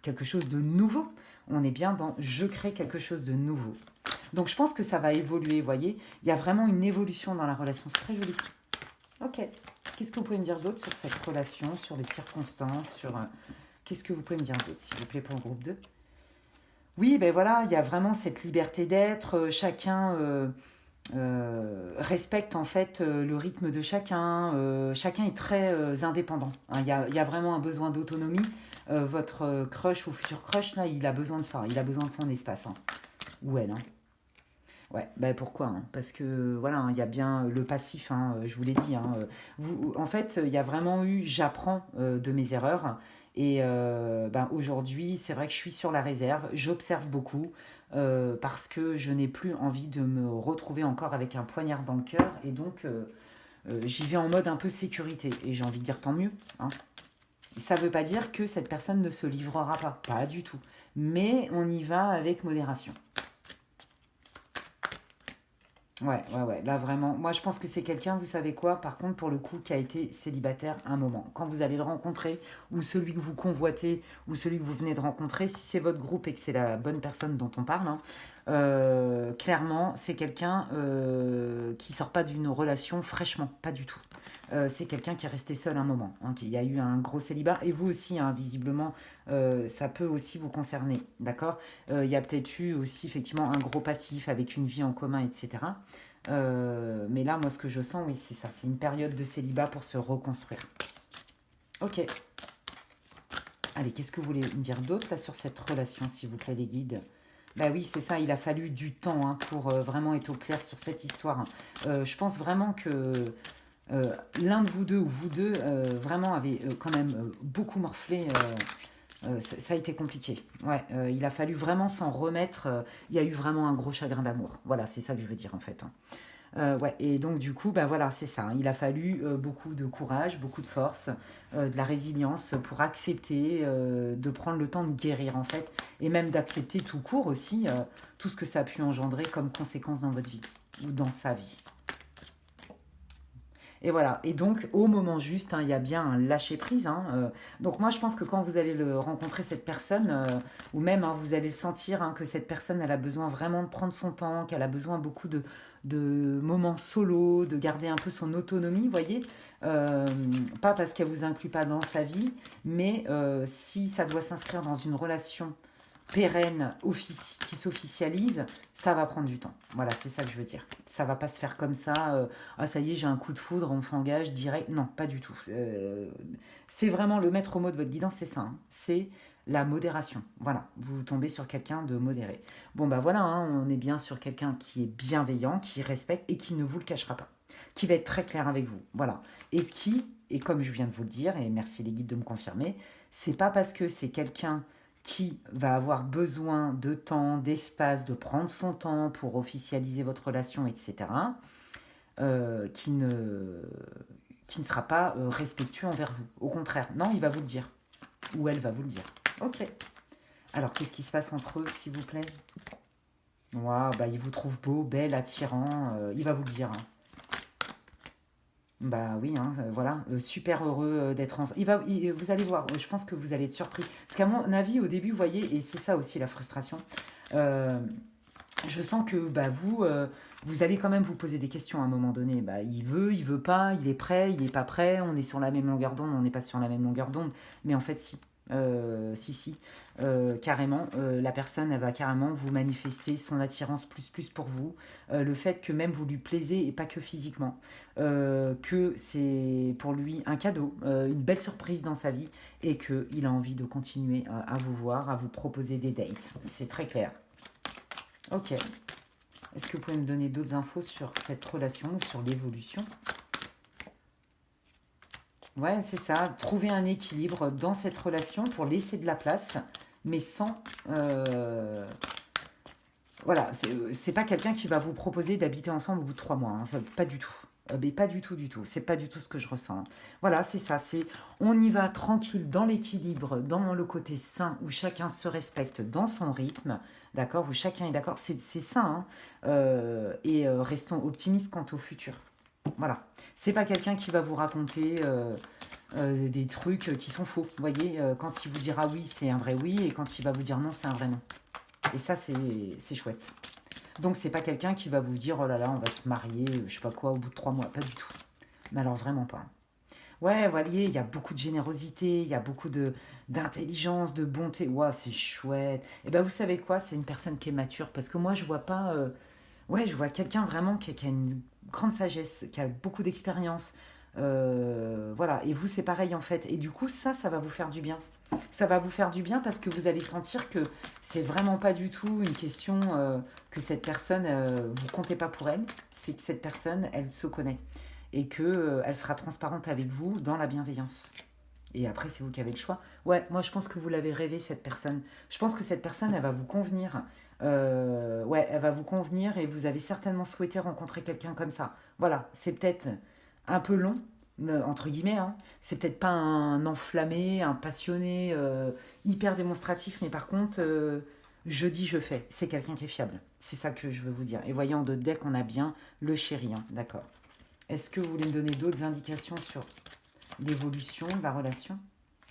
quelque chose de nouveau. On est bien dans je crée quelque chose de nouveau. Donc je pense que ça va évoluer, vous voyez. Il y a vraiment une évolution dans la relation. C'est très joli. Ok. Qu'est-ce que vous pouvez me dire d'autre sur cette relation, sur les circonstances, sur... Qu'est-ce que vous pouvez me dire d'autre, s'il vous plaît, pour le groupe 2? Oui, ben voilà, il y a vraiment cette liberté d'être. Chacun respecte en fait le rythme de chacun. Chacun est très indépendant, hein. Il y a vraiment un besoin d'autonomie. Votre crush ou futur crush, là, il a besoin de ça. Il a besoin de son espace, hein. Ou elle, hein. Ouais, ben pourquoi, hein? Parce que voilà, hein, il y a bien le passif, hein, je vous l'ai dit, hein, en fait, il y a vraiment eu, j'apprends de mes erreurs. Et ben, aujourd'hui, c'est vrai que je suis sur la réserve, j'observe beaucoup parce que je n'ai plus envie de me retrouver encore avec un poignard dans le cœur. Et donc, j'y vais en mode un peu sécurité. Et j'ai envie de dire tant mieux, hein. Ça ne veut pas dire que cette personne ne se livrera pas, pas du tout. Mais on y va avec modération. Ouais, ouais, ouais. Là, vraiment, moi, je pense que c'est quelqu'un, vous savez quoi, par contre, pour le coup, qui a été célibataire un moment. Quand vous allez le rencontrer, ou celui que vous convoitez, ou celui que vous venez de rencontrer, si c'est votre groupe et que c'est la bonne personne dont on parle, hein, clairement, c'est quelqu'un qui sort pas d'une relation fraîchement, pas du tout. C'est quelqu'un qui est resté seul un moment, hein, qui y a eu un gros célibat, et vous aussi, hein, visiblement, ça peut aussi vous concerner, d'accord. Il y a peut-être eu aussi effectivement un gros passif avec une vie en commun, etc. Mais là, moi, ce que je sens, oui, c'est ça. C'est une période de célibat pour se reconstruire. Ok. Allez, qu'est-ce que vous voulez me dire d'autre là sur cette relation, s'il vous plaît, les guides? Bah oui, c'est ça, il a fallu du temps, hein, pour vraiment être au clair sur cette histoire, hein. Je pense vraiment que l'un de vous deux ou vous deux vraiment avez quand même beaucoup morflé. Ça a été compliqué. Ouais, il a fallu vraiment s'en remettre. Il y a eu vraiment un gros chagrin d'amour. Voilà, c'est ça que je veux dire en fait, hein. Ouais, et donc du coup, bah voilà, c'est ça, hein. Il a fallu beaucoup de courage, beaucoup de force, de la résilience pour accepter de prendre le temps de guérir en fait, et même d'accepter tout court aussi tout ce que ça a pu engendrer comme conséquence dans votre vie ou dans sa vie. Et voilà. Et donc, au moment juste, hein, il y a bien un lâcher-prise, hein. Donc, moi, je pense que quand vous allez rencontrer cette personne, ou même hein, vous allez le sentir, hein, que cette personne, elle a besoin vraiment de prendre son temps, qu'elle a besoin beaucoup de moments solo, de garder un peu son autonomie, vous voyez. Euh, Pas parce qu'elle vous inclut pas dans sa vie, mais si ça doit s'inscrire dans une relation pérenne qui s'officialise, ça va prendre du temps. Voilà, c'est ça que je veux dire. Ça va pas se faire comme ça. Ah, ça y est, j'ai un coup de foudre, on s'engage direct. Non, pas du tout. C'est vraiment le maître mot de votre guidance, c'est ça, hein. C'est la modération. Voilà, vous tombez sur quelqu'un de modéré. Bon, bah voilà, hein, on est bien sur quelqu'un qui est bienveillant, qui respecte et qui ne vous le cachera pas. Qui va être très clair avec vous. Voilà. Et comme je viens de vous le dire, et merci les guides de me confirmer, c'est pas parce que c'est quelqu'un qui va avoir besoin de temps, d'espace, de prendre son temps pour officialiser votre relation, etc., qui ne sera pas respectueux envers vous. Au contraire, non, il va vous le dire. Ou elle va vous le dire. Ok. Alors, qu'est-ce qui se passe entre eux, s'il vous plaît? Waouh, bah, il vous trouve beau, bel, attirant. Il va vous le dire, hein. Bah oui, hein, voilà, super heureux d'être ensemble. Vous allez voir, je pense que vous allez être surpris. Parce qu'à mon avis, au début, vous voyez, et c'est ça aussi la frustration, euh, je sens que bah, vous allez quand même vous poser des questions à un moment donné. Bah, il veut pas, il est prêt, il n'est pas prêt, on est sur la même longueur d'onde, on n'est pas sur la même longueur d'onde. Mais en fait, si. Si, carrément, la personne, elle va carrément vous manifester son attirance plus pour vous. Le fait que même vous lui plaisez et pas que physiquement. Que c'est pour lui un cadeau, une belle surprise dans sa vie et qu'il a envie de continuer à vous voir, à vous proposer des dates. C'est très clair. Ok. Est-ce que vous pouvez me donner d'autres infos sur cette relation ou sur l'évolution? Ouais, c'est ça. Trouver un équilibre dans cette relation pour laisser de la place, mais sans. Voilà, c'est pas quelqu'un qui va vous proposer d'habiter ensemble au bout de 3 mois, hein, pas du tout. Mais pas du tout, du tout. C'est pas du tout ce que je ressens, hein. Voilà, c'est ça. On y va tranquille dans l'équilibre, dans le côté sain où chacun se respecte dans son rythme, d'accord, où chacun est d'accord. C'est ça, hein. Restons optimistes quant au futur. Voilà. C'est pas quelqu'un qui va vous raconter des trucs qui sont faux. Vous voyez, quand il vous dira oui, c'est un vrai oui, et quand il va vous dire non, c'est un vrai non. Et ça, c'est chouette. Donc, c'est pas quelqu'un qui va vous dire oh là là, on va se marier, je sais pas quoi, au bout de 3 mois. Pas du tout. Mais alors, vraiment pas. Ouais, vous voyez, il y a beaucoup de générosité, il y a beaucoup d'intelligence, de bonté. Ouah, c'est chouette. Et ben, vous savez quoi? C'est une personne qui est mature parce que moi, je vois pas. Ouais, je vois quelqu'un vraiment qui a une grande sagesse, qui a beaucoup d'expérience. Voilà, et vous, c'est pareil en fait. Et du coup, ça va vous faire du bien. Ça va vous faire du bien parce que vous allez sentir que c'est vraiment pas du tout une question que cette personne, vous comptez pas pour elle. C'est que cette personne, elle se connaît et que elle sera transparente avec vous dans la bienveillance. Et après, c'est vous qui avez le choix. Ouais, moi, je pense que vous l'avez rêvé, cette personne. Je pense que cette personne, elle va vous convenir. Ouais, elle va vous convenir et vous avez certainement souhaité rencontrer quelqu'un comme ça. Voilà, c'est peut-être un peu long, entre guillemets, hein. C'est peut-être pas un enflammé, un passionné, hyper démonstratif, mais par contre, je dis, je fais. C'est quelqu'un qui est fiable. C'est ça que je veux vous dire. Et voyez, en deux decks, on a bien le chéri, hein. D'accord. Est-ce que vous voulez me donner d'autres indications sur l'évolution de la relation?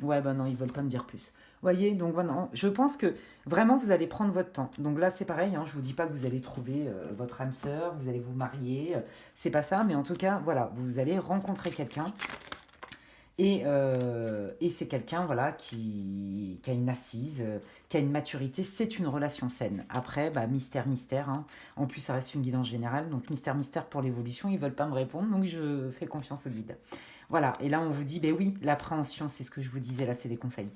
Ouais, bah non, ils veulent pas me dire plus. Voyez, donc voilà, je pense que vraiment vous allez prendre votre temps. Donc là, c'est pareil, hein, je vous dis pas que vous allez trouver votre âme sœur, vous allez vous marier, c'est pas ça, mais en tout cas, voilà, vous allez rencontrer quelqu'un et c'est quelqu'un voilà, qui a une assise, qui a une maturité, c'est une relation saine. Après, bah, mystère, mystère, hein. En plus, ça reste une guidance générale, donc mystère, mystère pour l'évolution, ils veulent pas me répondre, donc je fais confiance au guide. Voilà, et là on vous dit, ben oui, l'appréhension, c'est ce que je vous disais, là c'est des conseils.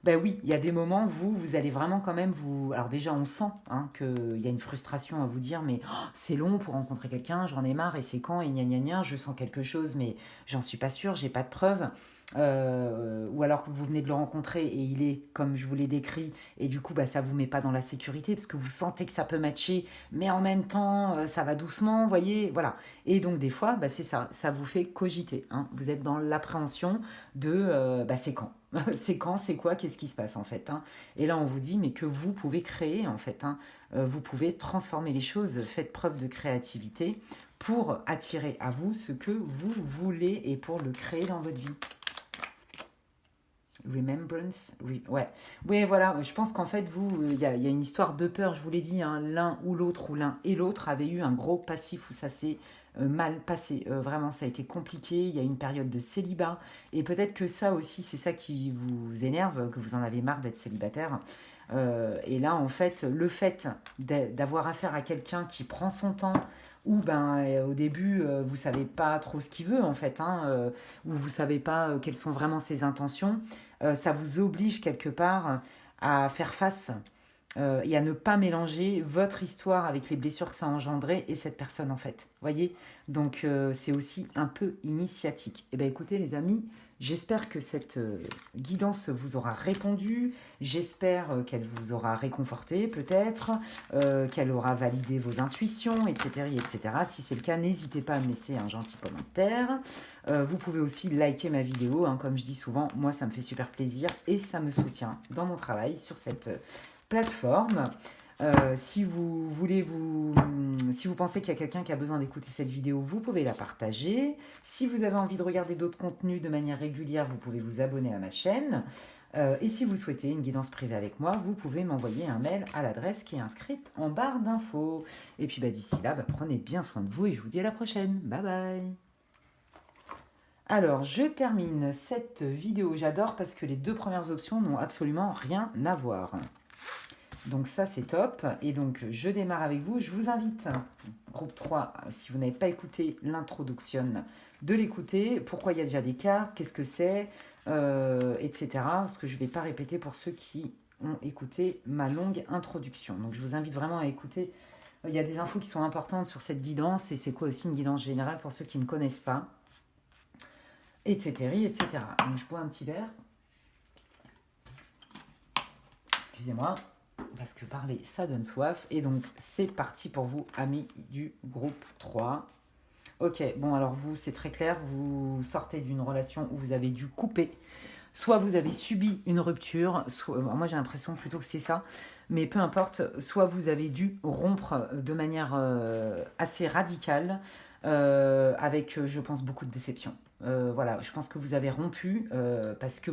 Ben oui, il y a des moments, vous allez vraiment quand même vous... Alors déjà, on sent hein, qu'il y a une frustration à vous dire, mais oh, c'est long pour rencontrer quelqu'un, j'en ai marre, et c'est quand, et gna gna gna, je sens quelque chose, mais j'en suis pas sûre, j'ai pas de preuves. Ou alors que vous venez de le rencontrer et il est comme je vous l'ai décrit, et du coup, bah, ça vous met pas dans la sécurité, parce que vous sentez que ça peut matcher, mais en même temps, ça va doucement, vous voyez, voilà. Et donc des fois, bah, c'est ça vous fait cogiter, hein. Vous êtes dans l'appréhension de bah, c'est quand c'est quand, c'est quoi, qu'est-ce qui se passe en fait, hein. Et là, on vous dit, mais que vous pouvez créer en fait, hein. Vous pouvez transformer les choses, faites preuve de créativité pour attirer à vous ce que vous voulez et pour le créer dans votre vie. Remembrance, ouais. Oui, voilà, je pense qu'en fait, vous, il y a une histoire de peur, je vous l'ai dit, hein, l'un ou l'autre, ou l'un et l'autre avait eu un gros passif où ça s'est mal passé. Vraiment, ça a été compliqué, il y a eu une période de célibat, et peut-être que ça aussi, c'est ça qui vous énerve, que vous en avez marre d'être célibataire. Et là, en fait, le fait d'avoir affaire à quelqu'un qui prend son temps, ou ben au début vous savez pas trop ce qu'il veut en fait, hein, ou vous savez pas quelles sont vraiment ses intentions, ça vous oblige quelque part à faire face et à ne pas mélanger votre histoire avec les blessures que ça a engendré et cette personne en fait. Voyez. Donc c'est aussi un peu initiatique. Et bien écoutez les amis, j'espère que cette guidance vous aura répondu, j'espère qu'elle vous aura réconforté peut-être, qu'elle aura validé vos intuitions, etc. etc. Si c'est le cas, n'hésitez pas à me laisser un gentil commentaire. Vous pouvez aussi liker ma vidéo, hein, comme je dis souvent, moi ça me fait super plaisir et ça me soutient dans mon travail sur cette plateforme. Si vous pensez qu'il y a quelqu'un qui a besoin d'écouter cette vidéo, vous pouvez la partager. Si vous avez envie de regarder d'autres contenus de manière régulière, vous pouvez vous abonner à ma chaîne. Et si vous souhaitez une guidance privée avec moi, vous pouvez m'envoyer un mail à l'adresse qui est inscrite en barre d'infos. Et puis d'ici là, prenez bien soin de vous et je vous dis à la prochaine. Bye bye. Alors, je termine cette vidéo. J'adore parce que les deux premières options n'ont absolument rien à voir. Donc ça, c'est top. Et donc, je démarre avec vous. Je vous invite, groupe 3, si vous n'avez pas écouté l'introduction, de l'écouter. Pourquoi il y a déjà des cartes, qu'est-ce que c'est, etc. Ce que je ne vais pas répéter pour ceux qui ont écouté ma longue introduction. Donc, je vous invite vraiment à écouter. Il y a des infos qui sont importantes sur cette guidance. Et c'est quoi aussi une guidance générale pour ceux qui ne connaissent pas, etc., etc. Donc, je bois un petit verre. Excusez-moi. Parce que parler, ça donne soif. Et donc, c'est parti pour vous, amis du groupe 3. Ok, bon, alors vous, c'est très clair. Vous sortez d'une relation où vous avez dû couper. Soit vous avez subi une rupture. Moi, j'ai l'impression plutôt que c'est ça. Mais peu importe. Soit vous avez dû rompre de manière assez radicale. Avec, je pense, beaucoup de déception. Voilà, je pense que vous avez rompu parce que...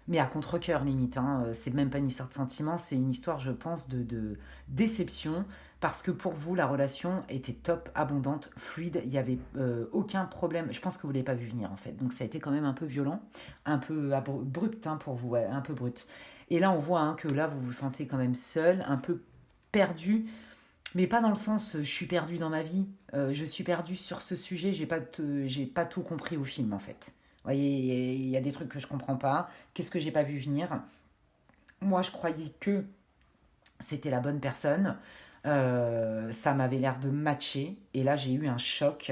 Mais à contre-cœur, limite. Hein. C'est même pas une histoire de sentiment, c'est une histoire, je pense, de déception. Parce que pour vous, la relation était top, abondante, fluide. Il n'y avait aucun problème. Je pense que vous ne l'avez pas vu venir, en fait. Donc ça a été quand même un peu violent, un peu abrupt pour vous, ouais, un peu brut. Et là, on voit que là, vous vous sentez quand même seul, un peu perdu. Mais pas dans le sens, je suis perdu dans ma vie. Je suis perdu sur ce sujet, j'ai pas tout compris au film, en fait. Vous voyez, il y a des trucs que je comprends pas. Qu'est-ce que j'ai pas vu venir? Moi, je croyais que c'était la bonne personne. Ça m'avait l'air de matcher. Et là, j'ai eu un choc.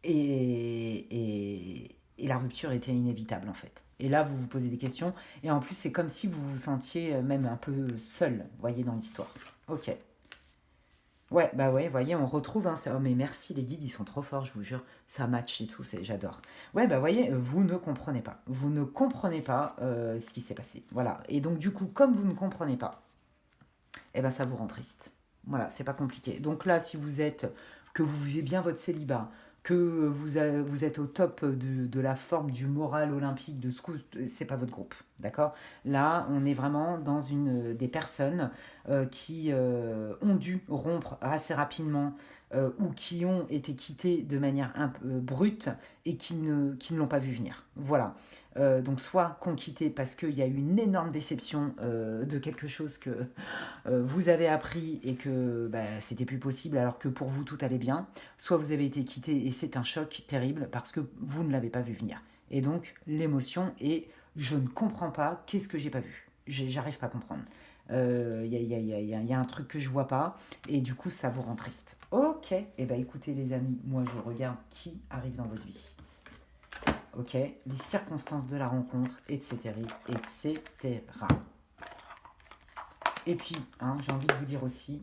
Et la rupture était inévitable, en fait. Et là, vous vous posez des questions. Et en plus, c'est comme si vous vous sentiez même un peu seul, vous voyez, dans l'histoire. Ok. Ouais, bah ouais, vous voyez, on retrouve, hein, oh, mais merci, les guides, ils sont trop forts, je vous jure, ça match et tout, j'adore. Ouais, bah vous voyez, vous ne comprenez pas. Vous ne comprenez pas ce qui s'est passé. Voilà. Et donc, du coup, comme vous ne comprenez pas, eh ben, ça vous rend triste. Voilà, c'est pas compliqué. Donc là, si vous êtes, que vous vivez bien votre célibat, que vous êtes au top de la forme, du moral olympique, de ce que c'est pas votre groupe, d'accord? Là, on est vraiment dans des personnes qui ont dû rompre assez rapidement ou qui ont été quittées de manière un peu brute et qui ne l'ont pas vu venir. Voilà. Donc soit qu'on quittait parce qu'il y a eu une énorme déception de quelque chose que vous avez appris et que c'était plus possible alors que pour vous tout allait bien, soit vous avez été quitté et c'est un choc terrible parce que vous ne l'avez pas vu venir. Et donc l'émotion est je ne comprends pas, qu'est-ce que j'ai pas vu? J'arrive pas à comprendre. Il y a un truc que je vois pas et du coup ça vous rend triste. Ok, et écoutez les amis, moi je regarde qui arrive dans votre vie. Ok, les circonstances de la rencontre, etc., etc. Et puis, j'ai envie de vous dire aussi,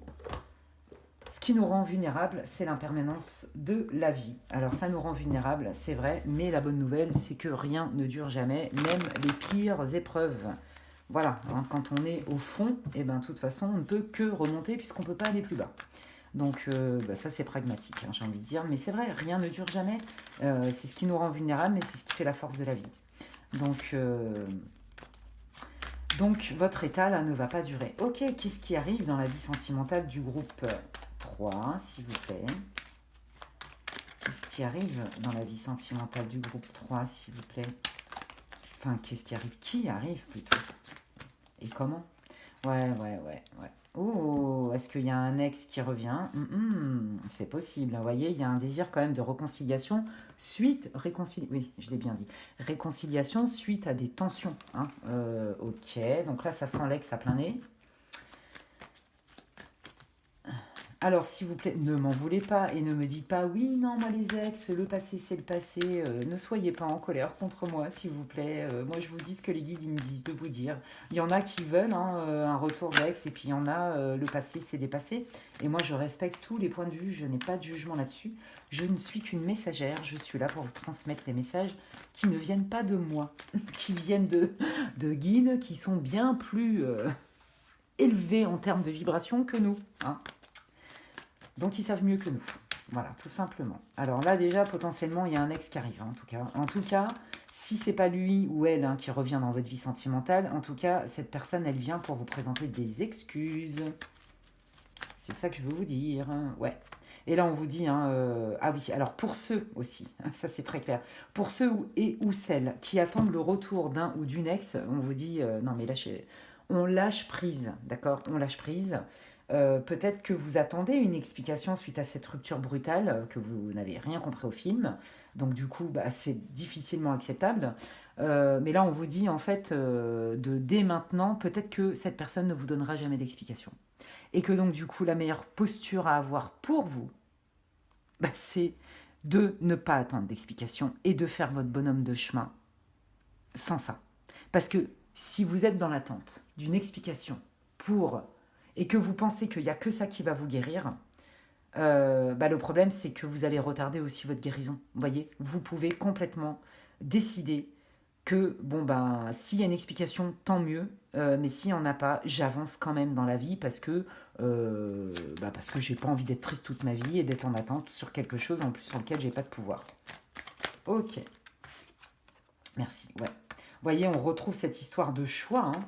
ce qui nous rend vulnérables, c'est l'impermanence de la vie. Alors ça nous rend vulnérables, c'est vrai, mais la bonne nouvelle, c'est que rien ne dure jamais, même les pires épreuves. Voilà, quand on est au fond, de toute façon, on ne peut que remonter puisqu'on ne peut pas aller plus bas. Donc ça c'est pragmatique, j'ai envie de dire, mais c'est vrai, rien ne dure jamais. C'est ce qui nous rend vulnérables, mais c'est ce qui fait la force de la vie. Donc votre état là ne va pas durer. Ok, qu'est-ce qui arrive dans la vie sentimentale du groupe 3, s'il vous plaît? Qu'est-ce qui arrive dans la vie sentimentale du groupe 3, s'il vous plaît? Enfin, qu'est-ce qui arrive? Qui arrive plutôt? Et comment? Ouais. Oh, est-ce qu'il y a un ex qui revient? C'est possible. Vous voyez, il y a un désir quand même de réconciliation oui, je l'ai bien dit. Réconciliation suite à des tensions. Ok, donc là, ça sent l'ex à plein nez. Alors, s'il vous plaît, ne m'en voulez pas et ne me dites pas oui, non, moi les ex, le passé c'est le passé. Ne soyez pas en colère contre moi, s'il vous plaît. Moi, je vous dis ce que les guides ils me disent de vous dire. Il y en a qui veulent un retour d'ex et puis il y en a le passé c'est dépassé. Et moi, je respecte tous les points de vue. Je n'ai pas de jugement là-dessus. Je ne suis qu'une messagère. Je suis là pour vous transmettre les messages qui ne viennent pas de moi, qui viennent de guides qui sont bien plus élevé en termes de vibration que nous. Hein. Donc, ils savent mieux que nous. Voilà, tout simplement. Alors là, déjà, potentiellement, il y a un ex qui arrive, hein, en tout cas. En tout cas, si c'est pas lui ou elle hein, qui revient dans votre vie sentimentale, en tout cas, cette personne, elle vient pour vous présenter des excuses. C'est ça que je veux vous dire. Ouais. Et là, on vous dit, hein, ah oui, alors pour ceux aussi, ça c'est très clair, pour ceux ou celles qui attendent le retour d'un ou d'une ex, on vous dit, non mais lâchez, on lâche prise, d'accord. On lâche prise. Peut-être que vous attendez une explication suite à cette rupture brutale, que vous n'avez rien compris au film. Donc du coup, bah, c'est difficilement acceptable. Mais là, on vous dit en fait, dès maintenant, peut-être que cette personne ne vous donnera jamais d'explication. Et que donc du coup, la meilleure posture à avoir pour vous, bah, c'est de ne pas attendre d'explication et de faire votre bonhomme de chemin sans ça. Parce que si vous êtes dans l'attente d'une explication pour et que vous pensez qu'il n'y a que ça qui va vous guérir, bah, le problème c'est que vous allez retarder aussi votre guérison. Vous voyez, vous pouvez complètement décider que, bon, ben, s'il y a une explication, tant mieux, mais s'il n'y en a pas, j'avance quand même dans la vie parce que j'ai pas envie d'être triste toute ma vie et d'être en attente sur quelque chose en plus sur lequel j'ai pas de pouvoir. Ok, merci, ouais. Vous voyez, on retrouve cette histoire de choix, hein.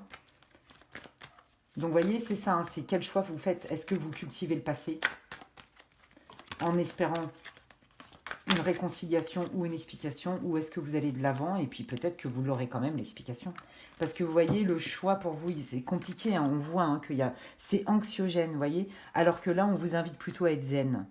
Donc, vous voyez, c'est ça, hein, c'est quel choix vous faites. Est-ce que vous cultivez le passé en espérant une réconciliation ou une explication, ou est-ce que vous allez de l'avant et puis peut-être que vous l'aurez quand même l'explication. Parce que vous voyez, le choix pour vous, c'est compliqué, hein, on voit hein, c'est anxiogène, vous voyez, alors que là, on vous invite plutôt à être zen.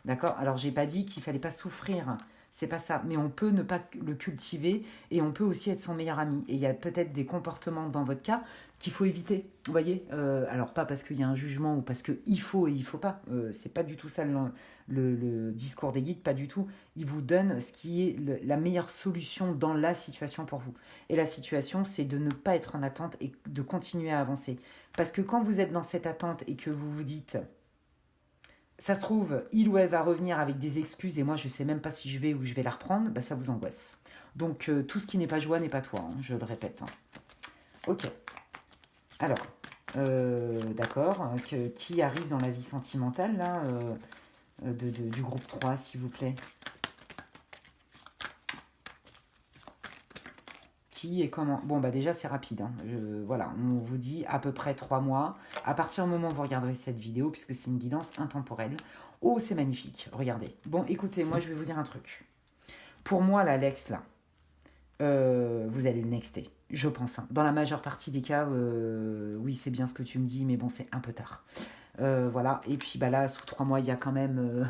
D'accord. Alors, j'ai pas dit qu'il fallait pas souffrir, c'est pas ça, mais on peut ne pas le cultiver et on peut aussi être son meilleur ami. Et il y a peut-être des comportements dans votre cas qu'il faut éviter, vous voyez. Alors, pas parce qu'il y a un jugement ou parce qu'il faut et il faut pas, c'est pas du tout ça le discours des guides, pas du tout. Ils vous donnent ce qui est la meilleure solution dans la situation pour vous. Et la situation, c'est de ne pas être en attente et de continuer à avancer. Parce que quand vous êtes dans cette attente et que vous vous dites, ça se trouve, il ou elle va revenir avec des excuses et moi je sais même pas si je vais ou je vais la reprendre, bah, ça vous angoisse. Donc tout ce qui n'est pas joie n'est pas toi, hein, je le répète. Hein. Ok, alors, d'accord, qui arrive dans la vie sentimentale là du groupe 3, s'il vous plaît. Qui et comment. Bon, bah déjà, c'est rapide. Hein. Voilà, on vous dit à peu près 3 mois. À partir du moment où vous regarderez cette vidéo, puisque c'est une guidance intemporelle. Oh, c'est magnifique. Regardez. Bon, écoutez, moi, je vais vous dire un truc. Pour moi, l'Alex, là, vous allez le nexter. Je pense. Hein. Dans la majeure partie des cas, oui, c'est bien ce que tu me dis, mais bon, c'est un peu tard. Voilà, et puis bah là, sous 3 mois, il y a quand même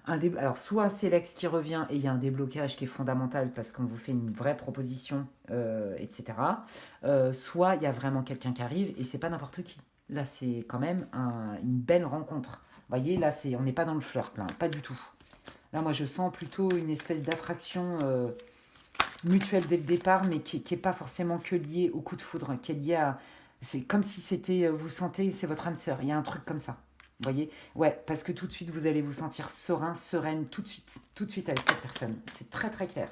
alors, soit c'est l'ex qui revient et il y a un déblocage qui est fondamental parce qu'on vous fait une vraie proposition, etc. Soit il y a vraiment quelqu'un qui arrive et c'est pas n'importe qui. Là, c'est quand même une belle rencontre. Vous voyez, là, on n'est pas dans le flirt, là, pas du tout. Là, moi, je sens plutôt une espèce d'attraction mutuelle dès le départ, mais qui n'est pas forcément que liée au coup de foudre, qui est liée à. C'est comme si c'était, vous sentez, c'est votre âme sœur. Il y a un truc comme ça. Vous voyez? Ouais, parce que tout de suite, vous allez vous sentir serein, sereine, tout de suite avec cette personne. C'est très, très clair.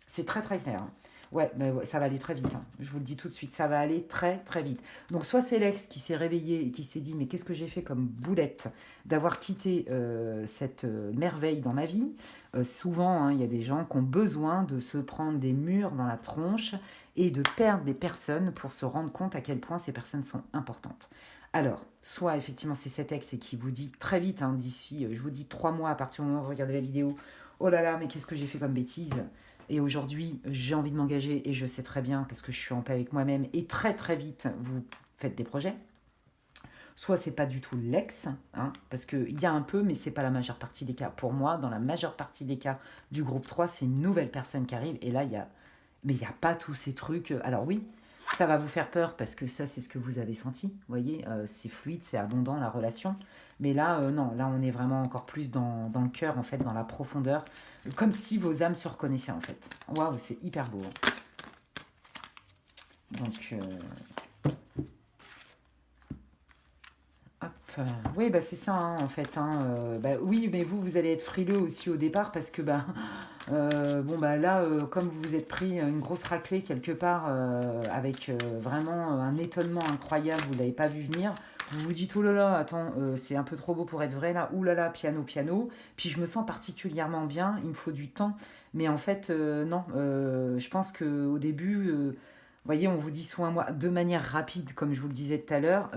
C'est très, très clair. Hein. Ouais, mais ouais, ça va aller très vite. Hein. Je vous le dis tout de suite, ça va aller très, très vite. Donc, soit c'est l'ex qui s'est réveillé et qui s'est dit, mais qu'est-ce que j'ai fait comme boulette d'avoir quitté cette merveille dans ma vie. Souvent, hein, il y a des gens qui ont besoin de se prendre des murs dans la tronche et de perdre des personnes pour se rendre compte à quel point ces personnes sont importantes. Alors, soit effectivement c'est cet ex et qui vous dit très vite, hein, d'ici, je vous dis 3 mois à partir du moment où vous regardez la vidéo, oh là là, mais qu'est-ce que j'ai fait comme bêtise? Et aujourd'hui, j'ai envie de m'engager et je sais très bien parce que je suis en paix avec moi-même et très très vite, vous faites des projets. Soit c'est pas du tout l'ex, hein, parce qu'il y a un peu, mais c'est pas la majeure partie des cas. Pour moi, dans la majeure partie des cas du groupe 3, c'est une nouvelle personne qui arrive et là, mais il n'y a pas tous ces trucs. Alors oui, ça va vous faire peur parce que ça, c'est ce que vous avez senti. Vous voyez, c'est fluide, c'est abondant la relation. Mais là, non, là, on est vraiment encore plus dans le cœur, en fait, dans la profondeur. Comme si vos âmes se reconnaissaient, en fait. Waouh, c'est hyper beau. Hein. Donc, hop. Oui, bah, c'est ça, hein, en fait. Hein, bah, oui, mais vous allez être frileux aussi au départ parce que, bah, bon, bah là, comme vous vous êtes pris une grosse raclée quelque part avec vraiment un étonnement incroyable, vous ne l'avez pas vu venir, Vous vous dites, oh là là, attends, c'est un peu trop beau pour être vrai là, ouh là là, piano, piano. Puis je me sens particulièrement bien, il me faut du temps. Mais en fait, non, je pense qu'au début, vous voyez, on vous dit soit un mois, de manière rapide, comme je vous le disais tout à l'heure,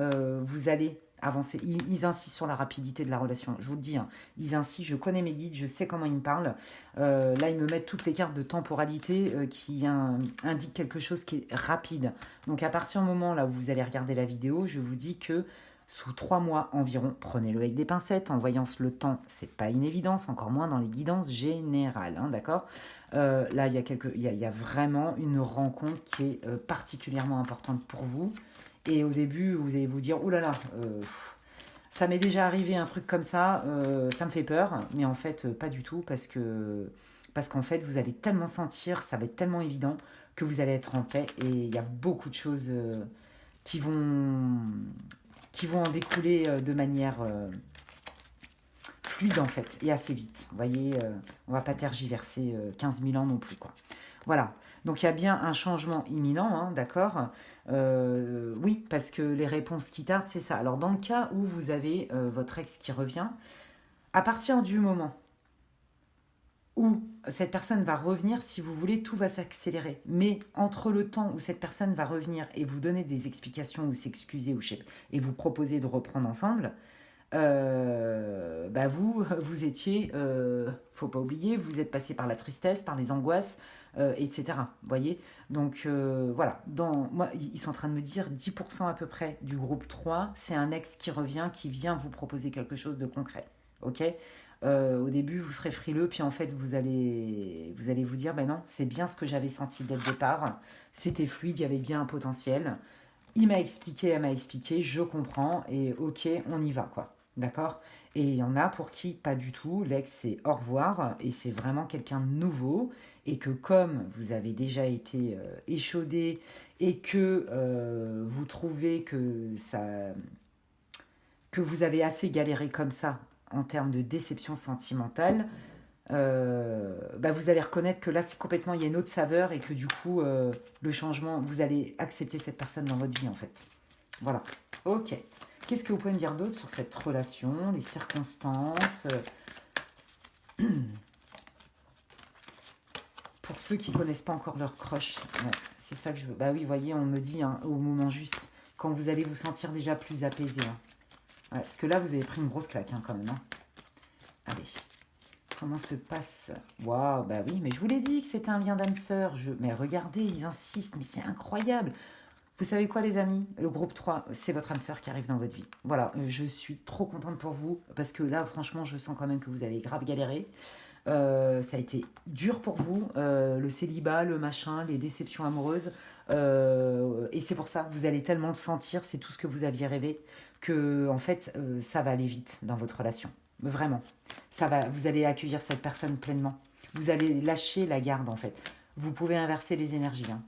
vous allez avancer. Ils insistent sur la rapidité de la relation, je vous le dis, hein. Ils insistent, je connais mes guides, je sais comment ils me parlent. Là, ils me mettent toutes les cartes de temporalité qui indiquent quelque chose qui est rapide. Donc à partir du moment là où vous allez regarder la vidéo, je vous dis que sous 3 mois environ, prenez-le avec des pincettes. En voyant le temps, c'est pas une évidence, encore moins dans les guidances générales, hein, d'accord. Là, il y a vraiment une rencontre qui est particulièrement importante pour vous. Et au début, vous allez vous dire, oh là là, ça m'est déjà arrivé un truc comme ça me fait peur. Mais en fait, pas du tout, parce qu'en fait, vous allez tellement sentir, ça va être tellement évident que vous allez être en paix. Et il y a beaucoup de choses qui vont, qui vont en découler de manière fluide en fait et assez vite. Vous voyez, on va pas tergiverser 15 000 ans non plus quoi. Voilà. Donc il y a bien un changement imminent, hein, d'accord. Oui, parce que les réponses qui tardent, c'est ça. Alors dans le cas où vous avez votre ex qui revient, à partir du moment où cette personne va revenir, si vous voulez, tout va s'accélérer. Mais entre le temps où cette personne va revenir et vous donner des explications ou s'excuser ou et vous proposer de reprendre ensemble, bah vous étiez, faut pas oublier, vous êtes passé par la tristesse, par les angoisses, etc. Vous voyez. Donc voilà, moi, ils sont en train de me dire 10% à peu près du groupe 3, c'est un ex qui revient, qui vient vous proposer quelque chose de concret. Ok. Au début, vous serez frileux, puis en fait, vous allez vous dire, ben non, c'est bien ce que j'avais senti dès le départ. C'était fluide, il y avait bien un potentiel. Il m'a expliqué, elle m'a expliqué, je comprends, et ok, on y va, quoi. D'accord. Et il y en a pour qui pas du tout. L'ex, c'est au revoir, et c'est vraiment quelqu'un de nouveau. Et que comme vous avez déjà été échaudé, et que vous trouvez que vous avez assez galéré comme ça en termes de déception sentimentale, bah vous allez reconnaître que là, c'est complètement, il y a une autre saveur et que du coup, le changement, vous allez accepter cette personne dans votre vie en fait. Voilà. Ok. Qu'est-ce que vous pouvez me dire d'autre sur cette relation, les circonstances pour ceux qui ne connaissent pas encore leur crush, ouais, c'est ça que je veux. Bah oui, vous voyez, on me dit hein, au moment juste, quand vous allez vous sentir déjà plus apaisé. Hein. Ouais, parce que là, vous avez pris une grosse claque hein, quand même. Hein. Allez. Comment se passe? Waouh, bah oui, mais je vous l'ai dit que c'était un lien d'âme sœur. Mais regardez, ils insistent, mais c'est incroyable. Vous savez quoi, les amis? Le groupe 3, c'est votre âme sœur qui arrive dans votre vie. Voilà, je suis trop contente pour vous, parce que là, franchement, je sens quand même que vous avez grave galéré. Ça a été dur pour vous, le célibat, le machin, les déceptions amoureuses. Et c'est pour ça, vous allez tellement le sentir, c'est tout ce que vous aviez rêvé, que en fait, ça va aller vite dans votre relation. Vraiment. Ça va, vous allez accueillir cette personne pleinement. Vous allez lâcher la garde, en fait. Vous pouvez inverser les énergies. Hein.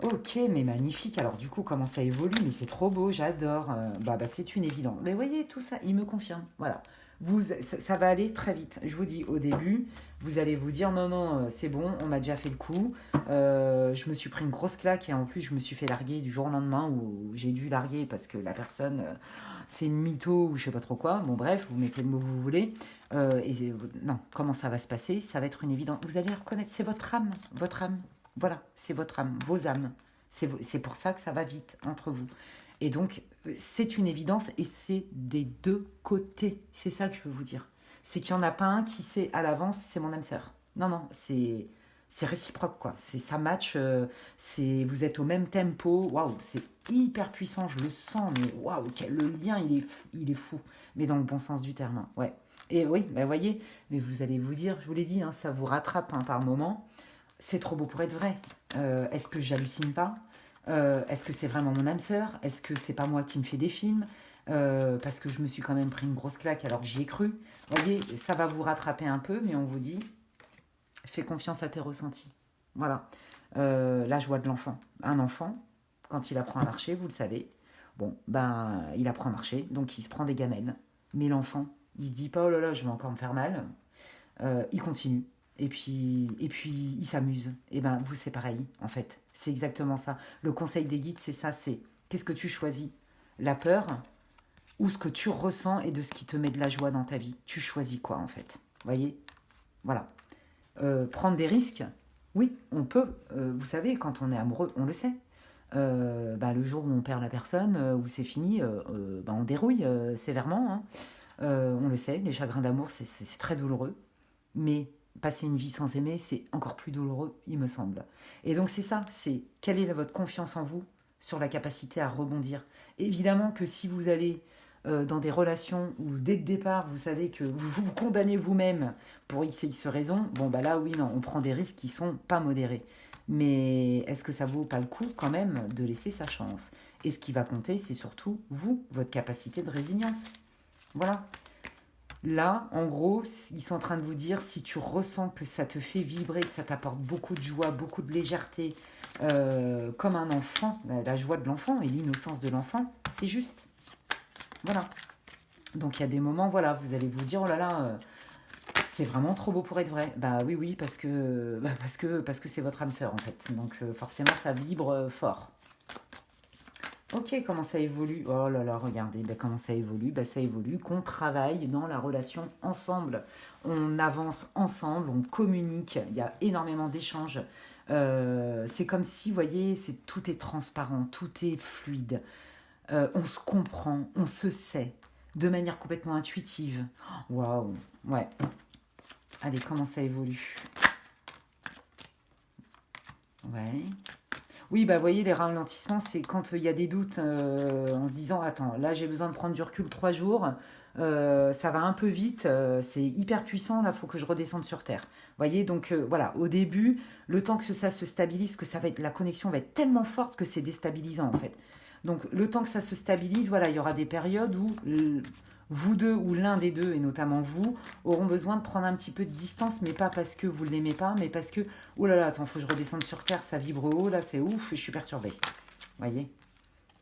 Ok, mais magnifique. Alors du coup, comment ça évolue? Mais c'est trop beau, j'adore. C'est une évidence. Mais voyez, tout ça, il me confirme. Voilà. Ça va aller très vite. Je vous dis, au début, vous allez vous dire, non, non, c'est bon, on m'a déjà fait le coup. Je me suis pris une grosse claque et en plus, je me suis fait larguer du jour au lendemain où j'ai dû larguer parce que la personne, c'est une mytho ou je sais pas trop quoi. Bon, bref, vous mettez le mot que vous voulez. Non, comment ça va se passer? Ça va être une évidence. Vous allez reconnaître, c'est votre âme, votre âme. Voilà, c'est votre âme, vos âmes. C'est pour ça que ça va vite entre vous. Et donc, c'est une évidence et c'est des deux côtés. C'est ça que je veux vous dire. C'est qu'il n'y en a pas un qui sait à l'avance, c'est mon âme sœur. Non, non, c'est réciproque, quoi. Ça match, vous êtes au même tempo. Waouh, c'est hyper puissant, je le sens. Mais waouh, le lien, il est fou. Mais dans le bon sens du terme, hein, ouais. Et oui, bah, voyez, mais vous allez vous dire, je vous l'ai dit, hein, ça vous rattrape hein, par moment. C'est trop beau pour être vrai. Est-ce que j'hallucine pas? Est-ce que c'est vraiment mon âme sœur? Est-ce que c'est pas moi qui me fais des films? Parce que je me suis quand même pris une grosse claque alors que j'y ai cru. Vous voyez, ça va vous rattraper un peu, mais on vous dit, fais confiance à tes ressentis. Voilà. Là, je vois de l'enfant. Un enfant, quand il apprend à marcher, vous le savez, bon, ben, il apprend à marcher, donc il se prend des gamelles. Mais l'enfant, il se dit pas, oh là là, je vais encore me faire mal. Il continue. Et puis il s'amuse. Et ben vous, c'est pareil, en fait. C'est exactement ça. Le conseil des guides, c'est ça, c'est qu'est-ce que tu choisis? la peur ou ce que tu ressens et de ce qui te met de la joie dans ta vie. Tu choisis quoi en fait? Vous voyez? Voilà. Prendre des risques, oui, on peut. Vous savez, quand on est amoureux, on le sait. Le jour où on perd la personne, où c'est fini, on dérouille sévèrement. Hein. On le sait, les chagrins d'amour, c'est très douloureux. Mais passer une vie sans aimer, c'est encore plus douloureux, il me semble. Et donc c'est ça, c'est quelle est votre confiance en vous sur la capacité à rebondir. Évidemment que si vous allez dans des relations où dès le départ, vous savez que vous condamnez vous-même pour X et X raisons, bon bah là oui, non, on prend des risques qui sont pas modérés. Mais est-ce que ça vaut pas le coup quand même de laisser sa chance? Et ce qui va compter, c'est surtout vous, votre capacité de résilience. Voilà. Là, en gros, ils sont en train de vous dire, si tu ressens que ça te fait vibrer, que ça t'apporte beaucoup de joie, beaucoup de légèreté, comme un enfant, la joie de l'enfant et l'innocence de l'enfant, c'est juste. Voilà. Donc il y a des moments, voilà, vous allez vous dire, oh là là, c'est vraiment trop beau pour être vrai. Bah oui, oui, parce que c'est votre âme sœur en fait. Donc forcément, ça vibre fort. Ok, comment ça évolue? Oh là là, regardez, comment ça évolue? Ça évolue qu'on travaille dans la relation ensemble. On avance ensemble, on communique, il y a énormément d'échanges. C'est comme si, vous voyez, tout est transparent, tout est fluide. On se comprend, on se sait, de manière complètement intuitive. Waouh, ouais. Allez, comment ça évolue? Ouais. Oui, bah, vous voyez, les ralentissements, c'est quand il y a des doutes en se disant, attends, là, j'ai besoin de prendre du recul 3 jours, ça va un peu vite, c'est hyper puissant, là, il faut que je redescende sur Terre. Vous voyez, donc voilà, au début, le temps que ça se stabilise, que la connexion va être tellement forte que c'est déstabilisant, en fait. Donc, le temps que ça se stabilise, voilà, il y aura des périodes où vous deux, ou l'un des deux, et notamment vous, auront besoin de prendre un petit peu de distance, mais pas parce que vous ne l'aimez pas, mais parce que, oh là là, attends, faut que je redescende sur Terre, ça vibre haut, là, c'est ouf, et je suis perturbée. Vous voyez?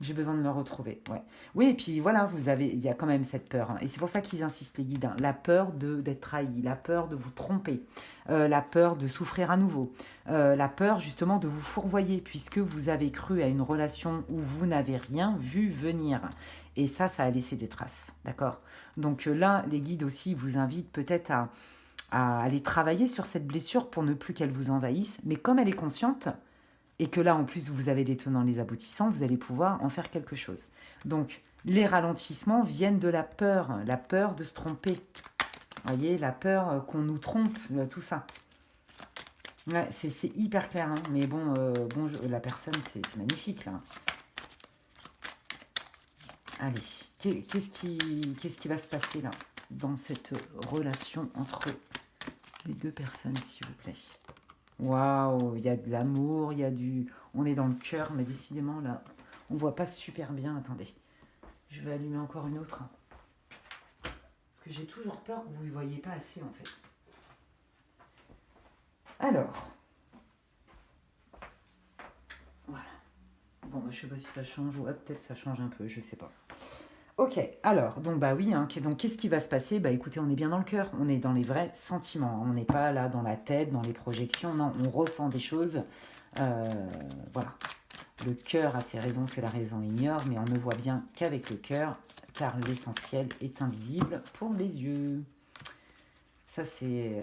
J'ai besoin de me retrouver, ouais. Oui, et puis voilà, il y a quand même cette peur, hein, et c'est pour ça qu'ils insistent, les guides, hein, la peur d'être trahi, la peur de vous tromper, la peur de souffrir à nouveau, la peur justement de vous fourvoyer, puisque vous avez cru à une relation où vous n'avez rien vu venir. Et ça a laissé des traces, d'accord? Donc là, les guides aussi vous invitent peut-être à aller travailler sur cette blessure pour ne plus qu'elle vous envahisse, mais comme elle est consciente, et que là, en plus, vous avez les tenants, les aboutissants, vous allez pouvoir en faire quelque chose. Donc, les ralentissements viennent de la peur de se tromper. Vous voyez, la peur qu'on nous trompe, tout ça. Ouais, c'est hyper clair, hein, mais bon, la personne, c'est magnifique, là. Allez, qu'est-ce qui va se passer, là, dans cette relation entre les deux personnes, s'il vous plaît? Waouh, il y a de l'amour, on est dans le cœur, mais décidément là, on voit pas super bien. Attendez, je vais allumer encore une autre. Parce que j'ai toujours peur que vous ne voyez pas assez en fait. Alors, voilà. Bon, je sais pas si ça change, ouais, peut-être ça change un peu, je sais pas. Ok, alors, donc bah oui, hein, donc qu'est-ce qui va se passer? Bah écoutez, on est bien dans le cœur, on est dans les vrais sentiments, on n'est pas là dans la tête, dans les projections, non, on ressent des choses, voilà. Le cœur a ses raisons que la raison ignore, mais on ne voit bien qu'avec le cœur, car l'essentiel est invisible pour les yeux. Ça c'est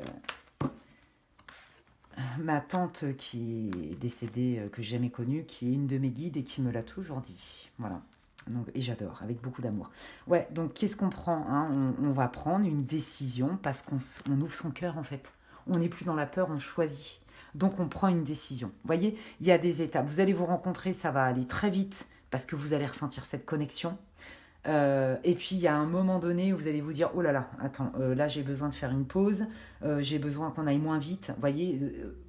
ma tante qui est décédée, que j'ai jamais connue, qui est une de mes guides et qui me l'a toujours dit, voilà. Donc, et j'adore, avec beaucoup d'amour. Ouais, donc qu'est-ce qu'on prend, hein? On va prendre une décision parce qu'on ouvre son cœur en fait. On n'est plus dans la peur, on choisit. Donc on prend une décision. Vous voyez, il y a des étapes. Vous allez vous rencontrer, ça va aller très vite parce que vous allez ressentir cette connexion. Et puis il y a un moment donné où vous allez vous dire, oh là là, attends, là j'ai besoin de faire une pause, j'ai besoin qu'on aille moins vite. Vous voyez,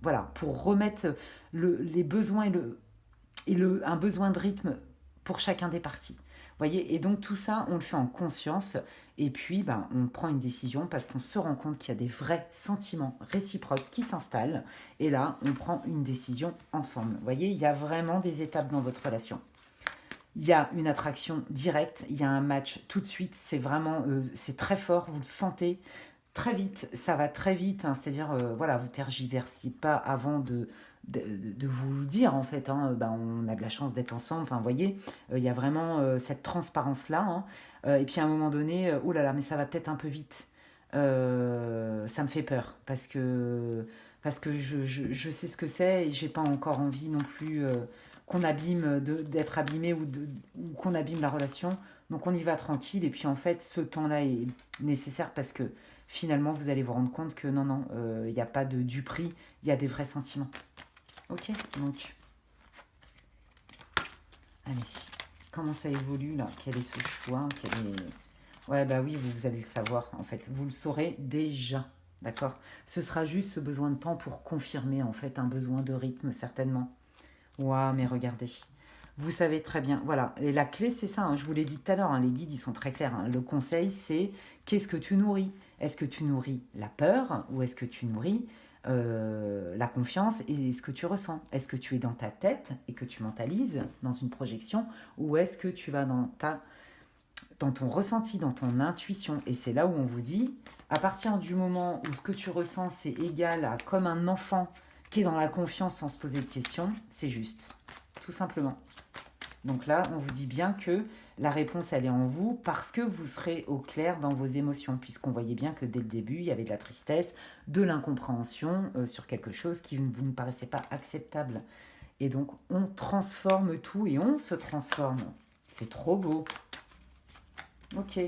voilà, pour remettre les besoins un besoin de rythme pour chacun des parties. Voyez, et donc tout ça, on le fait en conscience, et puis on prend une décision parce qu'on se rend compte qu'il y a des vrais sentiments réciproques qui s'installent, et là, on prend une décision ensemble. Voyez, il y a vraiment des étapes dans votre relation. Il y a une attraction directe, il y a un match tout de suite, c'est vraiment, c'est très fort, vous le sentez très vite, ça va très vite, hein, c'est-à-dire, voilà, vous tergiversez pas avant de vous dire en fait, hein, bah, on a de la chance d'être ensemble, enfin vous voyez, il y a vraiment cette transparence-là, hein. Et puis à un moment donné, oh là là, mais ça va peut-être un peu vite. Ça me fait peur parce que je sais ce que c'est et j'ai pas encore envie non plus qu'on abîme, d'être abîmé ou qu'on abîme la relation. Donc on y va tranquille et puis en fait ce temps-là est nécessaire parce que finalement vous allez vous rendre compte que non, non, il n'y a pas de duperie, il y a des vrais sentiments. Ok, donc allez, comment ça évolue là? Quel est ce choix? Ouais, bah oui, vous allez le savoir en fait. Vous le saurez déjà. D'accord. Ce sera juste ce besoin de temps pour confirmer en fait un besoin de rythme certainement. Ouah, mais regardez. Vous savez très bien. Voilà. Et la clé, c'est ça, hein. Je vous l'ai dit tout à l'heure, hein, les guides, ils sont très clairs, hein. Le conseil, c'est qu'est-ce que tu nourris? Est-ce que tu nourris la peur ou est-ce que tu nourris la confiance et ce que tu ressens? Est-ce que tu es dans ta tête et que tu mentalises dans une projection ou est-ce que tu vas dans ton ressenti, dans ton intuition? Et c'est là où on vous dit, à partir du moment où ce que tu ressens, c'est égal à comme un enfant qui est dans la confiance sans se poser de questions, c'est juste, tout simplement. Donc là, on vous dit bien que la réponse, elle est en vous parce que vous serez au clair dans vos émotions, puisqu'on voyait bien que dès le début, il y avait de la tristesse, de l'incompréhension sur quelque chose qui ne vous paraissait pas acceptable. Et donc, on transforme tout et on se transforme. C'est trop beau. Ok.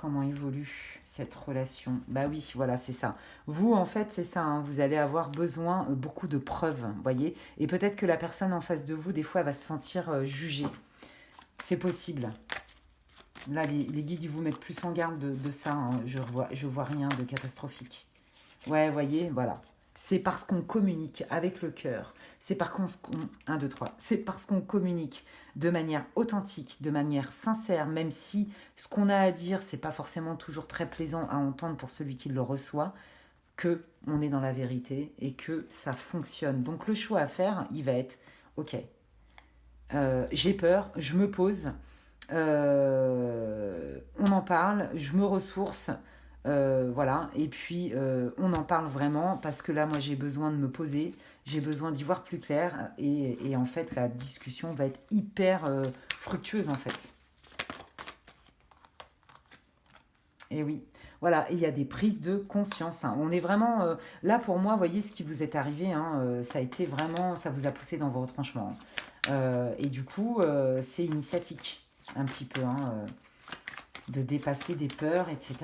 Comment évolue cette relation? Bah oui, voilà, c'est ça. Vous, en fait, c'est ça, hein, vous allez avoir besoin beaucoup de preuves, vous voyez. Et peut-être que la personne en face de vous, des fois, elle va se sentir jugée. C'est possible. Là, les guides, ils vous mettent plus en garde de ça, hein. Je vois rien de catastrophique. Ouais, vous voyez, voilà. C'est parce qu'on communique avec le cœur. C'est parce qu'on... 1, 2, 3. C'est parce qu'on communique de manière authentique, de manière sincère, même si ce qu'on a à dire, c'est pas forcément toujours très plaisant à entendre pour celui qui le reçoit, que on est dans la vérité et que ça fonctionne. Donc le choix à faire, il va être, ok, j'ai peur, je me pose, on en parle, je me ressource, voilà, et puis on en parle vraiment parce que là, moi, j'ai besoin de me poser, j'ai besoin d'y voir plus clair et en fait, la discussion va être hyper fructueuse en fait. Et oui, voilà, il y a des prises de conscience, hein. On est vraiment là pour moi, vous voyez ce qui vous est arrivé, hein, ça a été vraiment, ça vous a poussé dans vos retranchements, hein. Et du coup, c'est initiatique un petit peu, hein, de dépasser des peurs, etc.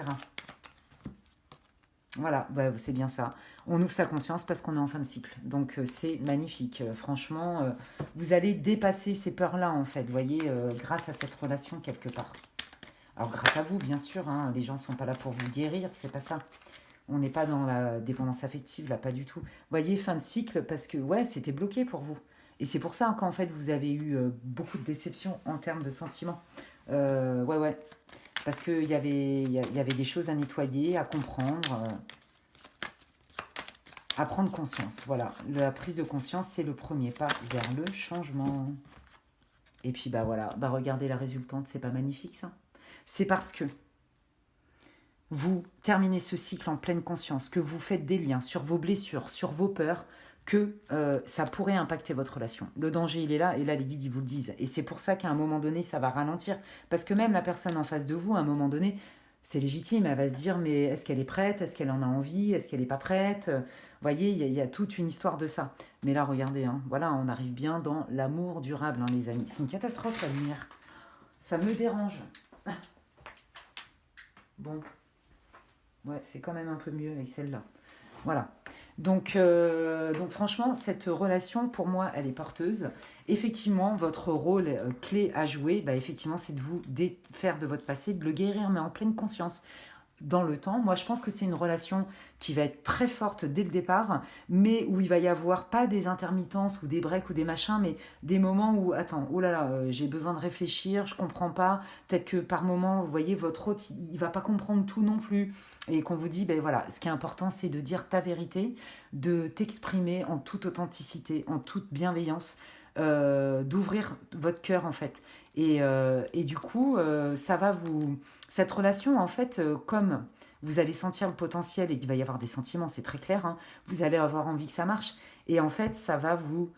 Voilà, bah, c'est bien ça. On ouvre sa conscience parce qu'on est en fin de cycle. Donc c'est magnifique. Franchement, vous allez dépasser ces peurs-là, en fait, vous voyez, grâce à cette relation quelque part. Alors grâce à vous, bien sûr, hein, les gens ne sont pas là pour vous guérir, c'est pas ça. On n'est pas dans la dépendance affective, là, pas du tout. Vous voyez, fin de cycle, parce que, ouais, c'était bloqué pour vous. Et c'est pour ça qu'en fait, vous avez eu beaucoup de déceptions en termes de sentiments. Ouais, ouais. Parce qu'il y avait des choses à nettoyer, à comprendre, à prendre conscience. Voilà, la prise de conscience, c'est le premier pas vers le changement. Et puis, bah voilà, bah regardez la résultante, c'est pas magnifique ça? C'est parce que vous terminez ce cycle en pleine conscience, que vous faites des liens sur vos blessures, sur vos peurs, que ça pourrait impacter votre relation. Le danger, il est là, et là, les guides, ils vous le disent. Et c'est pour ça qu'à un moment donné, ça va ralentir. Parce que même la personne en face de vous, à un moment donné, c'est légitime, elle va se dire, mais est-ce qu'elle est prête? Est-ce qu'elle en a envie? Est-ce qu'elle n'est pas prête? Vous voyez, il y a toute une histoire de ça. Mais là, regardez, hein, voilà, on arrive bien dans l'amour durable, hein, les amis. C'est une catastrophe, la lumière. Ça me dérange. Bon, ouais, c'est quand même un peu mieux avec celle-là. Voilà. Donc franchement, cette relation, pour moi, elle est porteuse. Effectivement, votre rôle clé à jouer, bah, effectivement, c'est de vous défaire de votre passé, de le guérir, mais en pleine conscience. Dans le temps, moi je pense que c'est une relation qui va être très forte dès le départ, mais où il va y avoir pas des intermittences ou des breaks ou des machins, mais des moments où, attends, oh là là, j'ai besoin de réfléchir, je comprends pas, peut-être que par moment, vous voyez, votre hôte, il va pas comprendre tout non plus, et qu'on vous dit, ben voilà, ce qui est important, c'est de dire ta vérité, de t'exprimer en toute authenticité, en toute bienveillance, d'ouvrir votre cœur en fait. Et du coup, ça va vous... Cette relation, en fait, comme Vous allez sentir le potentiel et qu'il va y avoir des sentiments, c'est très clair, hein. Vous allez avoir envie que ça marche. Et en fait, ça va vous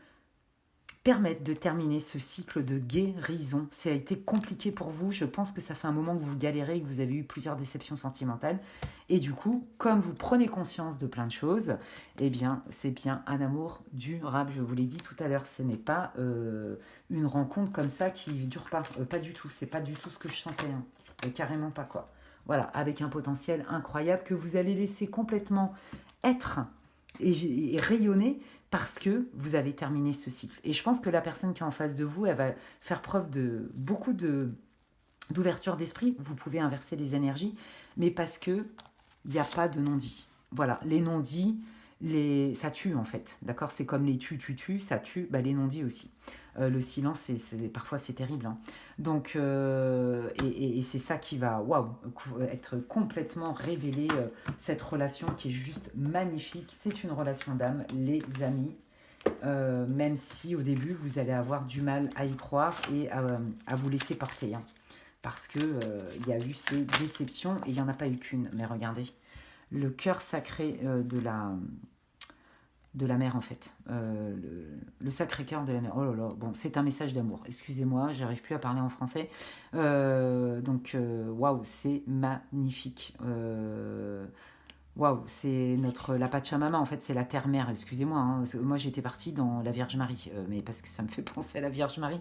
permettre de terminer ce cycle de guérison. Ça a été compliqué pour vous. Je pense que ça fait un moment que vous galérez et que vous avez eu plusieurs déceptions sentimentales. Et du coup, comme vous prenez conscience de plein de choses, eh bien, c'est bien un amour durable. Je vous l'ai dit tout à l'heure, ce n'est pas une rencontre comme ça qui ne dure pas. Pas du tout. C'est pas du tout ce que je sentais, hein. Carrément pas, quoi. Voilà, avec un potentiel incroyable que vous allez laisser complètement être et rayonner parce que vous avez terminé ce cycle. Et je pense que la personne qui est en face de vous, elle va faire preuve de beaucoup d'ouverture d'esprit. Vous pouvez inverser les énergies, mais parce que il n'y a pas de non-dit. Voilà, les non-dits, ça tue en fait. D'accord. C'est comme les ça tue. Bah, les non-dits aussi. Le silence, parfois c'est terrible, hein. Donc, et c'est ça qui va être complètement révélé, cette relation qui est juste magnifique. C'est une relation d'âme, les amis. Même si au début vous allez avoir du mal à y croire et à vous laisser porter, hein. Parce que il y a eu ces déceptions et il n'y en a pas eu qu'une. Mais regardez, le cœur sacré de la mer en fait, le sacré cœur de la mer. Oh là là, bon, c'est un message d'amour. Excusez-moi, j'arrive plus à parler en français. Donc, waouh, c'est magnifique. Waouh, c'est la Pachamama, en fait, c'est la terre-mère, excusez-moi, hein. Moi, j'étais partie dans la Vierge Marie, mais parce que ça me fait penser à la Vierge Marie.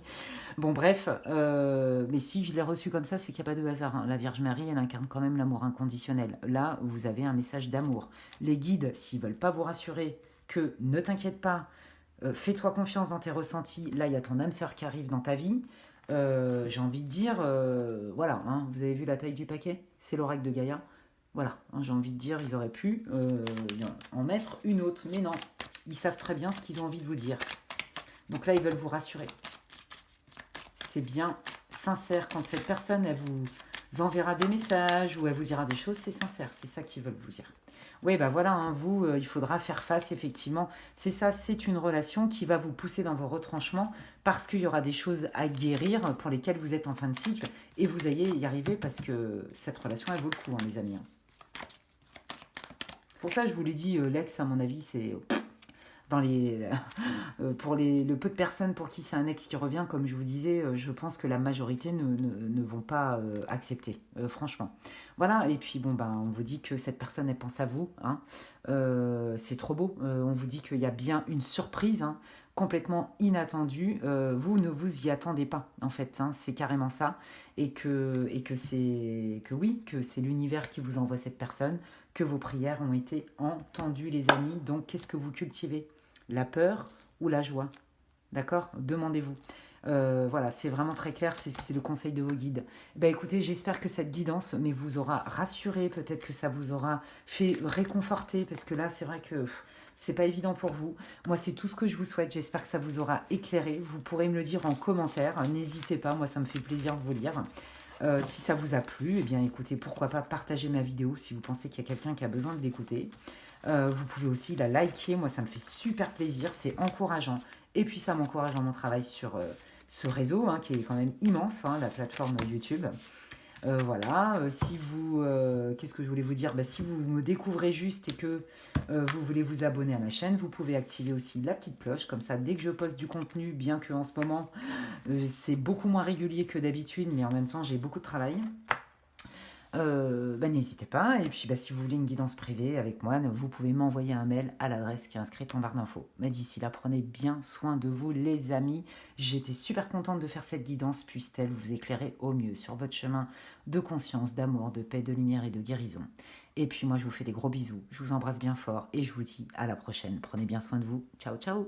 Bon, bref, mais si je l'ai reçue comme ça, c'est qu'il n'y a pas de hasard, hein. La Vierge Marie, elle incarne quand même l'amour inconditionnel. Là, vous avez un message d'amour. Les guides, s'ils ne veulent pas vous rassurer que ne t'inquiète pas, fais-toi confiance dans tes ressentis, là, il y a ton âme sœur qui arrive dans ta vie. J'ai envie de dire, voilà, hein, vous avez vu la taille du paquet? C'est l'oracle de Gaïa. Voilà, hein, j'ai envie de dire, ils auraient pu en mettre une autre, mais non, ils savent très bien ce qu'ils ont envie de vous dire. Donc là, ils veulent vous rassurer. C'est bien sincère. Quand cette personne, elle vous enverra des messages ou elle vous dira des choses, c'est sincère, c'est ça qu'ils veulent vous dire. Oui, bah voilà, hein, vous, il faudra faire face, effectivement. C'est ça, c'est une relation qui va vous pousser dans vos retranchements parce qu'il y aura des choses à guérir pour lesquelles vous êtes en fin de cycle et vous allez y arriver parce que cette relation, elle vaut le coup, hein, les amis, hein. Pour ça, je vous l'ai dit, l'ex, à mon avis, c'est dans pour le peu de personnes pour qui c'est un ex qui revient, comme je vous disais, je pense que la majorité ne vont pas accepter, franchement. Voilà, et puis bon, ben, on vous dit que cette personne, elle pense à vous, hein. C'est trop beau. On vous dit qu'il y a bien une surprise, hein, complètement inattendue. Vous ne vous y attendez pas, en fait, hein, c'est carrément ça. Et que c'est l'univers qui vous envoie cette personne, que vos prières ont été entendues, les amis. Donc, qu'est-ce que vous cultivez? La peur ou la joie? D'accord? Demandez-vous. Voilà, c'est vraiment très clair, c'est le conseil de vos guides. Ben, écoutez, j'espère que cette guidance vous aura rassuré, peut-être que ça vous aura fait réconforter, parce que là, c'est vrai que c'est pas évident pour vous. Moi, c'est tout ce que je vous souhaite. J'espère que ça vous aura éclairé. Vous pourrez me le dire en commentaire. N'hésitez pas, moi, ça me fait plaisir de vous lire. Si ça vous a plu, eh bien, écoutez, pourquoi pas partager ma vidéo si vous pensez qu'il y a quelqu'un qui a besoin de l'écouter. Vous pouvez aussi la liker. Moi, ça me fait super plaisir. C'est encourageant. Et puis, ça m'encourage dans mon travail sur ce réseau, hein, qui est quand même immense, hein, la plateforme YouTube. Voilà, qu'est-ce que je voulais vous dire? Bah, si vous me découvrez juste et que vous voulez vous abonner à ma chaîne, vous pouvez activer aussi la petite cloche, comme ça dès que je poste du contenu, bien que en ce moment c'est beaucoup moins régulier que d'habitude, mais en même temps j'ai beaucoup de travail. N'hésitez pas. Et puis si vous voulez une guidance privée avec moi, vous pouvez m'envoyer un mail à l'adresse qui est inscrite en barre d'infos. Mais d'ici là, prenez bien soin de vous, les amis. J'étais super contente de faire cette guidance, puisse-t-elle vous éclairer au mieux sur votre chemin de conscience, d'amour, de paix, de lumière et de guérison. Et puis moi, je vous fais des gros bisous. Je vous embrasse bien fort et je vous dis à la prochaine. Prenez bien soin de vous. Ciao, ciao.